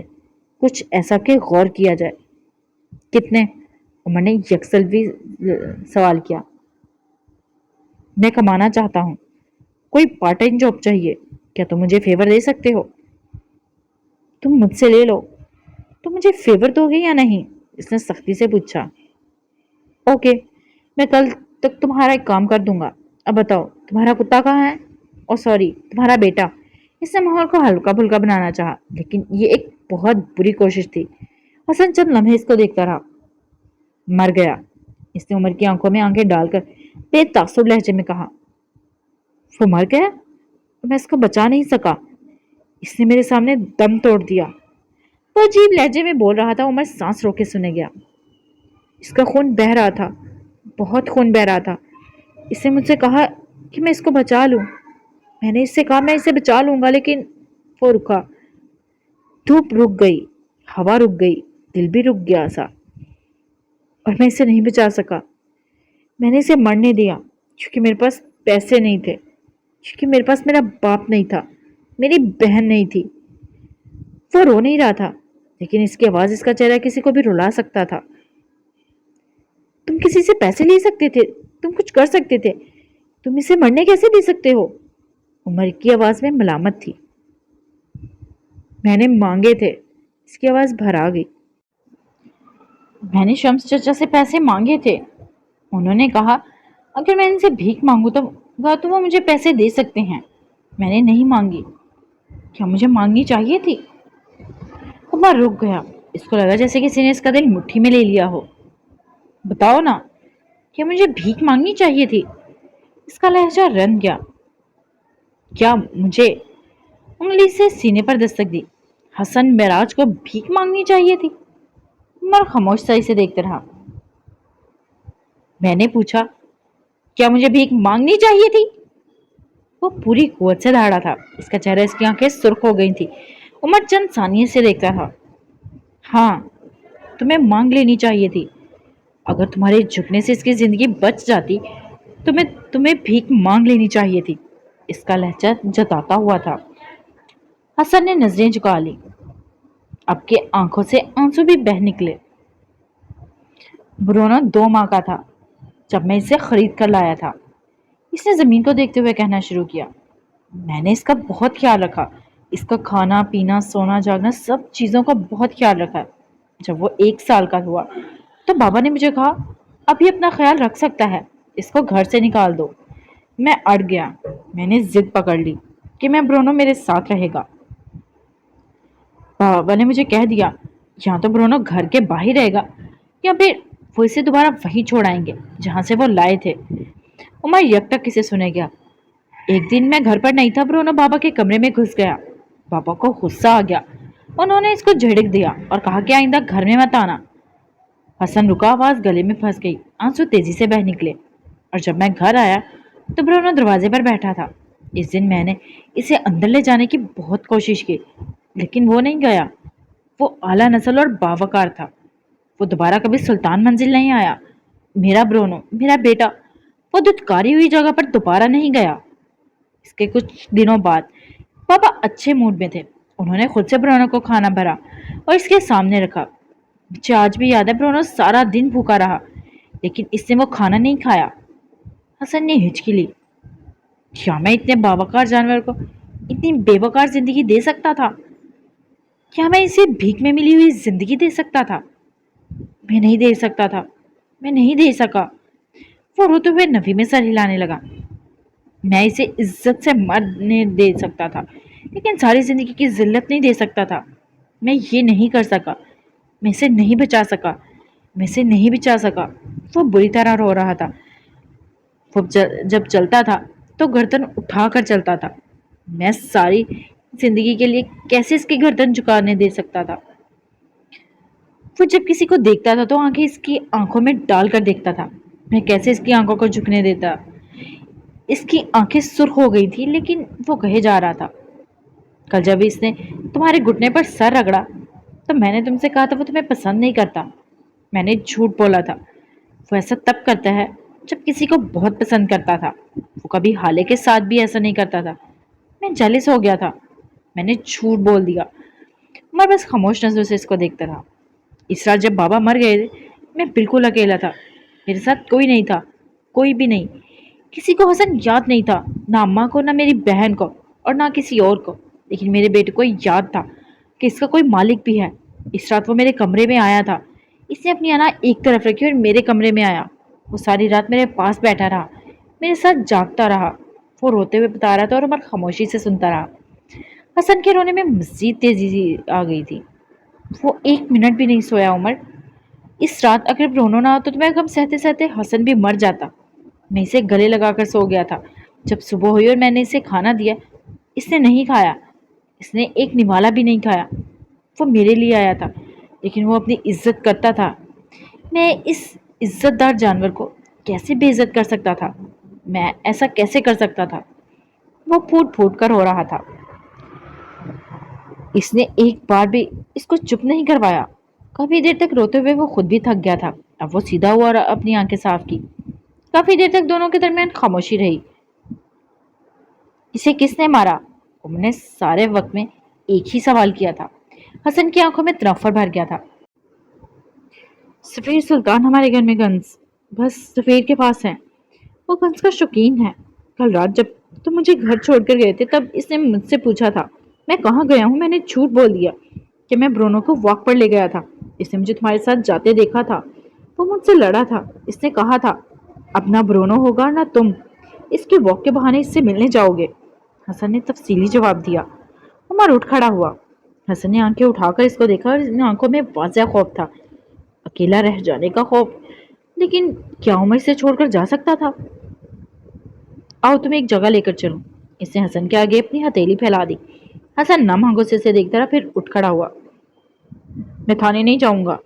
کچھ ایسا کہ غور کیا جائے۔ کتنے؟ عمر نے یکسلوی سوال کیا۔ میں کمانا چاہتا ہوں، کوئی پارٹ ٹائم جاب چاہیے، کیا تم مجھے فیور دے سکتے ہو؟ تم مجھ سے لے لو، تم مجھے فیور دو گے یا نہیں؟ اس نے سختی سے پوچھا۔ اوکے، میں کل تک تمہارا ایک کام کر دوں گا۔ اب بتاؤ تمہارا کتا کہاں ہے؟ اور سوری، تمہارا بیٹا۔ اس نے ماحول کو ہلکا پھلکا بنانا چاہا لیکن یہ ایک بہت بری کوشش تھی۔ حسن چند لمحے اس کو دیکھتا رہا۔ مر گیا، اس نے عمر کی آنکھوں میں آنکھیں ڈال کر بے تعصب لہجے میں کہا۔ وہ مر گیا؟ میں اس کو بچا نہیں سکا، اس نے میرے سامنے دم توڑ دیا۔ وہ عجیب لہجے میں بول رہا تھا۔ عمر سانس روکے سنے گیا۔ اس کا خون بہہ رہا تھا، بہت خون بہہ رہا تھا۔ اس نے مجھ سے کہا کہ میں اس کو بچا لوں۔ میں نے اس سے کہا میں اسے بچا لوں گا، لیکن وہ رکا۔ دھوپ رک گئی، ہوا رک گئی، دل بھی رک گیا سا، اور میں اسے نہیں بچا سکا۔ میں نے اسے مرنے دیا کیونکہ میرے پاس پیسے نہیں تھے، کیونکہ میرے پاس میرا باپ نہیں تھا، میری بہن نہیں تھی۔ وہ رو نہیں رہا تھا، لیکن اس کی آواز، اس کا چہرہ کسی کو بھی رلا سکتا تھا۔ تم کسی سے پیسے لے سکتے تھے، تم کچھ کر سکتے تھے، تم اسے مرنے کیسے دے سکتے ہو؟ عمر کی آواز میں ملامت تھی۔ میں نے مانگے تھے، اس کی آواز بھر آ گئی۔ میں نے شمس چچا سے پیسے مانگے تھے، انہوں نے کہا اگر میں ان سے بھیک مانگوں تو وہ مجھے پیسے دے سکتے ہیں۔ میں نے نہیں مانگی۔ کیا مجھے مانگنی چاہیے تھی؟ عمر رک گیا، اس کو لگا جیسے کسی نے اس کا دل مٹھی میں لے لیا ہو۔ بتاؤ نا، کیا مجھے بھیک مانگنی چاہیے تھی؟ اس کا لہجہ رن گیا۔ کیا مجھے؟ انگلی سے سینے پر دستک دی۔ حسن معراج کو بھیک مانگنی چاہیے تھی؟ عمر خاموش سا اسے دیکھتے رہا۔ میں نے پوچھا کیا مجھے بھیک مانگنی چاہیے تھی؟ وہ پوری قوت سے دھاڑا تھا، اس کا چہرہ، اس کی آنکھیں سرخ ہو گئی تھی۔ عمر چند ثانیے سے دیکھتا تھا۔ ہاں، تمہیں مانگ لینی چاہیے تھی۔ اگر تمہارے جھکنے سے اس کی زندگی بچ جاتی تو تمہیں بھیک مانگ لینی چاہیے تھی، اس کا لہجہ جتاتا ہوا تھا۔ حسن نے نظریں جھکا لی، اب کے آنکھوں سے آنسو بھی بہہ نکلے۔ برونو 2 ماہ کا تھا جب میں اسے خرید کر لایا تھا، اس نے زمین کو دیکھتے ہوئے کہنا شروع کیا۔ میں نے اس کا بہت خیال رکھا، اس کا کھانا پینا، سونا جاگنا، سب چیزوں کا بہت خیال رکھا۔ جب وہ 1 سال کا ہوا تو بابا نے مجھے کہا اب یہ اپنا خیال رکھ سکتا ہے، اس کو گھر سے نکال دو۔ میں اڑ گیا، میں نے ضد پکڑ لی کہ میں برونو میرے ساتھ رہے گا۔ بابا نے مجھے کہہ دیا یا تو برونو گھر کے باہر رہے گا یا پھر وہ اسے دوبارہ وہیں چھوڑ آئیں گے جہاں سے وہ لائے تھے۔ عمر یک تک اسے سنے گیا۔ ایک دن میں گھر پر نہیں تھا، برونو بابا کے کمرے میں گھس گیا۔ بابا کو غصہ آ گیا، انہوں نے اس کو جھڑک دیا اور کہا کہ آئندہ گھر میں مت آنا۔ حسن رکا، آواز گلے میں پھنس گئی، آنسو تیزی سے بہہ نکلے۔ اور جب میں گھر آیا تو برونو دروازے پر بیٹھا تھا۔ اس دن میں نے اسے اندر لے جانے کی بہت کوشش کی، لیکن وہ نہیں گیا۔ وہ اعلیٰ نسل اور باوقار تھا، وہ دوبارہ کبھی سلطان منزل نہیں آیا۔ میرا برونو، میرا بیٹا، وہ دھتکاری ہوئی جگہ پر دوبارہ نہیں گیا۔ اس کے کچھ دنوں بعد پاپا اچھے موڈ میں تھے، انہوں نے خود سے برونو کو کھانا بھرا اور اس کے سامنے رکھا۔ مجھے آج بھی یاد ہے برونو سارا دن بھوکا رہا، لیکن اس نے وہ کھانا نہیں کھایا۔ حسن نے ہچکی لی۔ کیا میں اتنے باوقار جانور کو اتنی بے وقار زندگی دے سکتا تھا؟ کیا میں اسے بھیک میں ملی ہوئی زندگی دے سکتا تھا؟ میں نہیں دے سکتا تھا، میں نہیں دے سکا۔ وہ روتے ہوئے نفی میں سر ہلانے لگا۔ میں اسے عزت سے مرنے دے سکتا تھا، لیکن ساری زندگی کی ذلت نہیں دے سکتا تھا۔ میں یہ نہیں کر سکا، میں اسے نہیں بچا سکا، میں اسے نہیں بچا سکا۔ وہ بری طرح رو رہا تھا۔ وہ جب چلتا تھا تو گردن اٹھا کر چلتا تھا۔ میں ساری زندگی کے لیے کیسے اس کی گردن جھکانے دے سکتا تھا؟ وہ جب کسی کو دیکھتا تھا تو آنکھیں اس کی آنکھوں میں ڈال کر دیکھتا تھا۔ میں کیسے اس کی آنکھوں کو جھکنے دیتا؟ اس کی آنکھیں سرخ ہو گئی تھی، لیکن وہ کہے جا رہا تھا۔ کل جب اس نے تمہارے گھٹنے پر سر رگڑا تو میں نے تم سے کہا تھا وہ تمہیں پسند نہیں کرتا۔ میں نے جھوٹ بولا تھا۔ وہ ایسا تب کرتا ہے جب کسی کو بہت پسند کرتا تھا، وہ کبھی حالے کے ساتھ بھی ایسا نہیں کرتا تھا۔ میں جیلس ہو گیا تھا، میں نے جھوٹ بول دیا۔ میں بس خاموش نظروں سے اس کو دیکھتا رہا۔ اس رات جب بابا مر گئے میں بالکل اکیلا تھا، میرے ساتھ کوئی نہیں تھا، کوئی بھی نہیں۔ کسی کو حسن یاد نہیں تھا، نہ اماں کو، نہ میری بہن کو، اور نہ کسی اور کو، لیکن میرے بیٹے کو یاد تھا کہ اس کا کوئی مالک بھی ہے۔ اس رات وہ میرے کمرے میں آیا تھا، اس نے اپنی انا ایک طرف رکھی اور میرے کمرے میں آیا۔ وہ ساری رات میرے پاس بیٹھا رہا، میرے ساتھ جاگتا رہا۔ وہ روتے ہوئے بتا رہا تھا اور عمر خاموشی سے سنتا رہا۔ حسن کے رونے میں مزید تیزی آ گئی تھی۔ وہ ایک منٹ بھی نہیں سویا عمر. اس رات اگر برونو نہ ہوتا تو میں غم سہتے سہتے حسن بھی مر جاتا. میں اسے گلے لگا کر سو گیا تھا. جب صبح ہوئی اور میں نے اسے کھانا دیا اس نے نہیں کھایا. اس نے ایک نوالا بھی نہیں کھایا. وہ میرے لیے آیا تھا لیکن وہ اپنی عزت کرتا تھا. میں اس عزت دار جانور کو کیسے بے عزت کر سکتا تھا؟ میں ایسا کیسے کر سکتا تھا؟ وہ پھوٹ پھوٹ کر رو رہا تھا. اس نے ایک بار بھی اس کو چپ نہیں کروایا. کافی دیر تک روتے ہوئے وہ خود بھی تھک گیا تھا. اب وہ سیدھا ہوا اور اپنی آنکھیں صاف کی. کافی دیر تک دونوں کے درمیان خاموشی رہی. اسے کس نے مارا؟ عمر نے سارے وقت میں ایک ہی سوال کیا تھا. حسن کی آنکھوں میں تنفر بھر گیا تھا. سفیر سلطان ہمارے گھر میں گنز بس سفیر کے پاس ہیں. وہ گنز کا شوقین ہے. کل رات جب تم مجھے گھر چھوڑ کر گئے تھے تب اس نے مجھ سے پوچھا تھا میں کہاں گیا ہوں. میں نے جھوٹ بول دیا کہ میں برونو کو واک پر لے گیا تھا. اس نے مجھے تمہارے ساتھ جاتے دیکھا تھا. وہ مجھ سے لڑا تھا. اس نے کہا تھا اب نہ برونو ہوگا نہ تم اس کے واک کے بہانے اس سے ملنے جاؤ گے. حسن نے تفصیلی جواب دیا. عمر اٹھ کھڑا ہوا. حسن نے آنکھیں اٹھا کر اس کو دیکھا اور ان آنکھوں میں واضح خوف تھا. اکیلا رہ جانے کا خوف. لیکن کیا عمر سے چھوڑ کر جا سکتا تھا؟ آؤ تمہیں ایک جگہ لے کر چلوں. اس نے حسن کے آگے اپنی ہتھیلی پھیلا دی. حسن نم آنکھوں سے اسے دیکھتا رہا پھر اٹھ کھڑا ہوا. میں تھانے نہیں جاؤں گا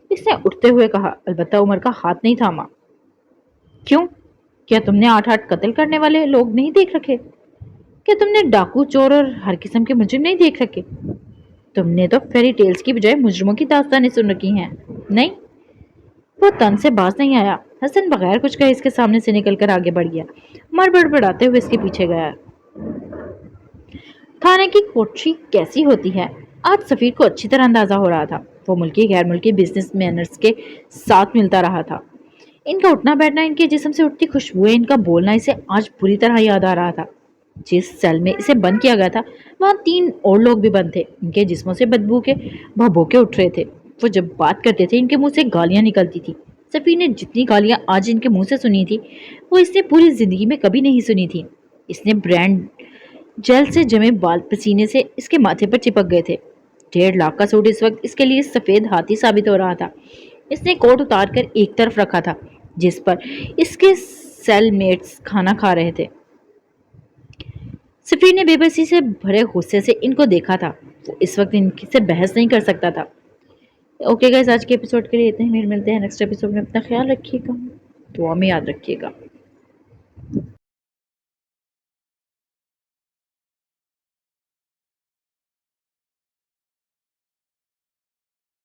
اس نے اٹھتے ہوئے کہا. البتہ عمر کا ہاتھ نہیں تھاما. کیوں؟ کیا تم نے 8 قتل کرنے والے لوگ نہیں دیکھ رکھے؟ کیا تم نے ڈاکو چور اور ہر قسم کے مجرم نہیں دیکھ رکھے؟ تم نے تو فیری ٹیلز کی بجائے مجرموں کی داستانیں سن رکھی ہیں. نہیں. وہ تن سے باز نہیں آیا. حسن بغیر کچھ کہے اس کے سامنے سے نکل کر آگے بڑھ گیا. عمر بڑبڑاتے ہوئے اس کے پیچھے گیا. تھانے کی کوٹری کیسی ہوتی ہے آج سفیر کو اچھی طرح اندازہ ہو رہا تھا. وہ ملکی غیر ملکی بزنس مینرز کے ساتھ ملتا رہا تھا. ان کا اٹھنا بیٹھنا ان کے جسم سے اٹھتی خوشبوئیں ان کا بولنا اسے آج بری طرح یاد آ رہا تھا. جس سیل میں اسے بند کیا گیا تھا وہاں 3 اور لوگ بھی بند تھے. ان کے جسموں سے بدبو کے بھبوکے اٹھ رہے تھے. وہ جب بات کرتے تھے ان کے منہ سے گالیاں نکلتی تھی. سفیر نے جتنی گالیاں آج ان کے منہ سے سنی تھی وہ اس نے پوری زندگی میں کبھی نہیں سنی تھی. اس نے برانڈ جیل سے جمے بال پسینے سے اس کے ماتھے پر چپک گئے تھے. 1.5 لاکھ کا سوٹ اس وقت اس کے لیے سفید ہاتھی ثابت ہو رہا تھا. اس نے کوٹ اتار کر ایک طرف رکھا تھا جس پر اس کے سیل میٹس کھانا کھا رہے تھے. سفیر نے بے بسی سے بھرے غصے سے ان کو دیکھا تھا. وہ اس وقت ان سے بحث نہیں کر سکتا تھا. اوکے گائز آج کے ایپیسوڈ کے لیے اتنے ہی. ملتے ہیں نیکسٹ ایپیسوڈ میں. اپنا خیال رکھیے گا. دعا میں یاد رکھیے گا.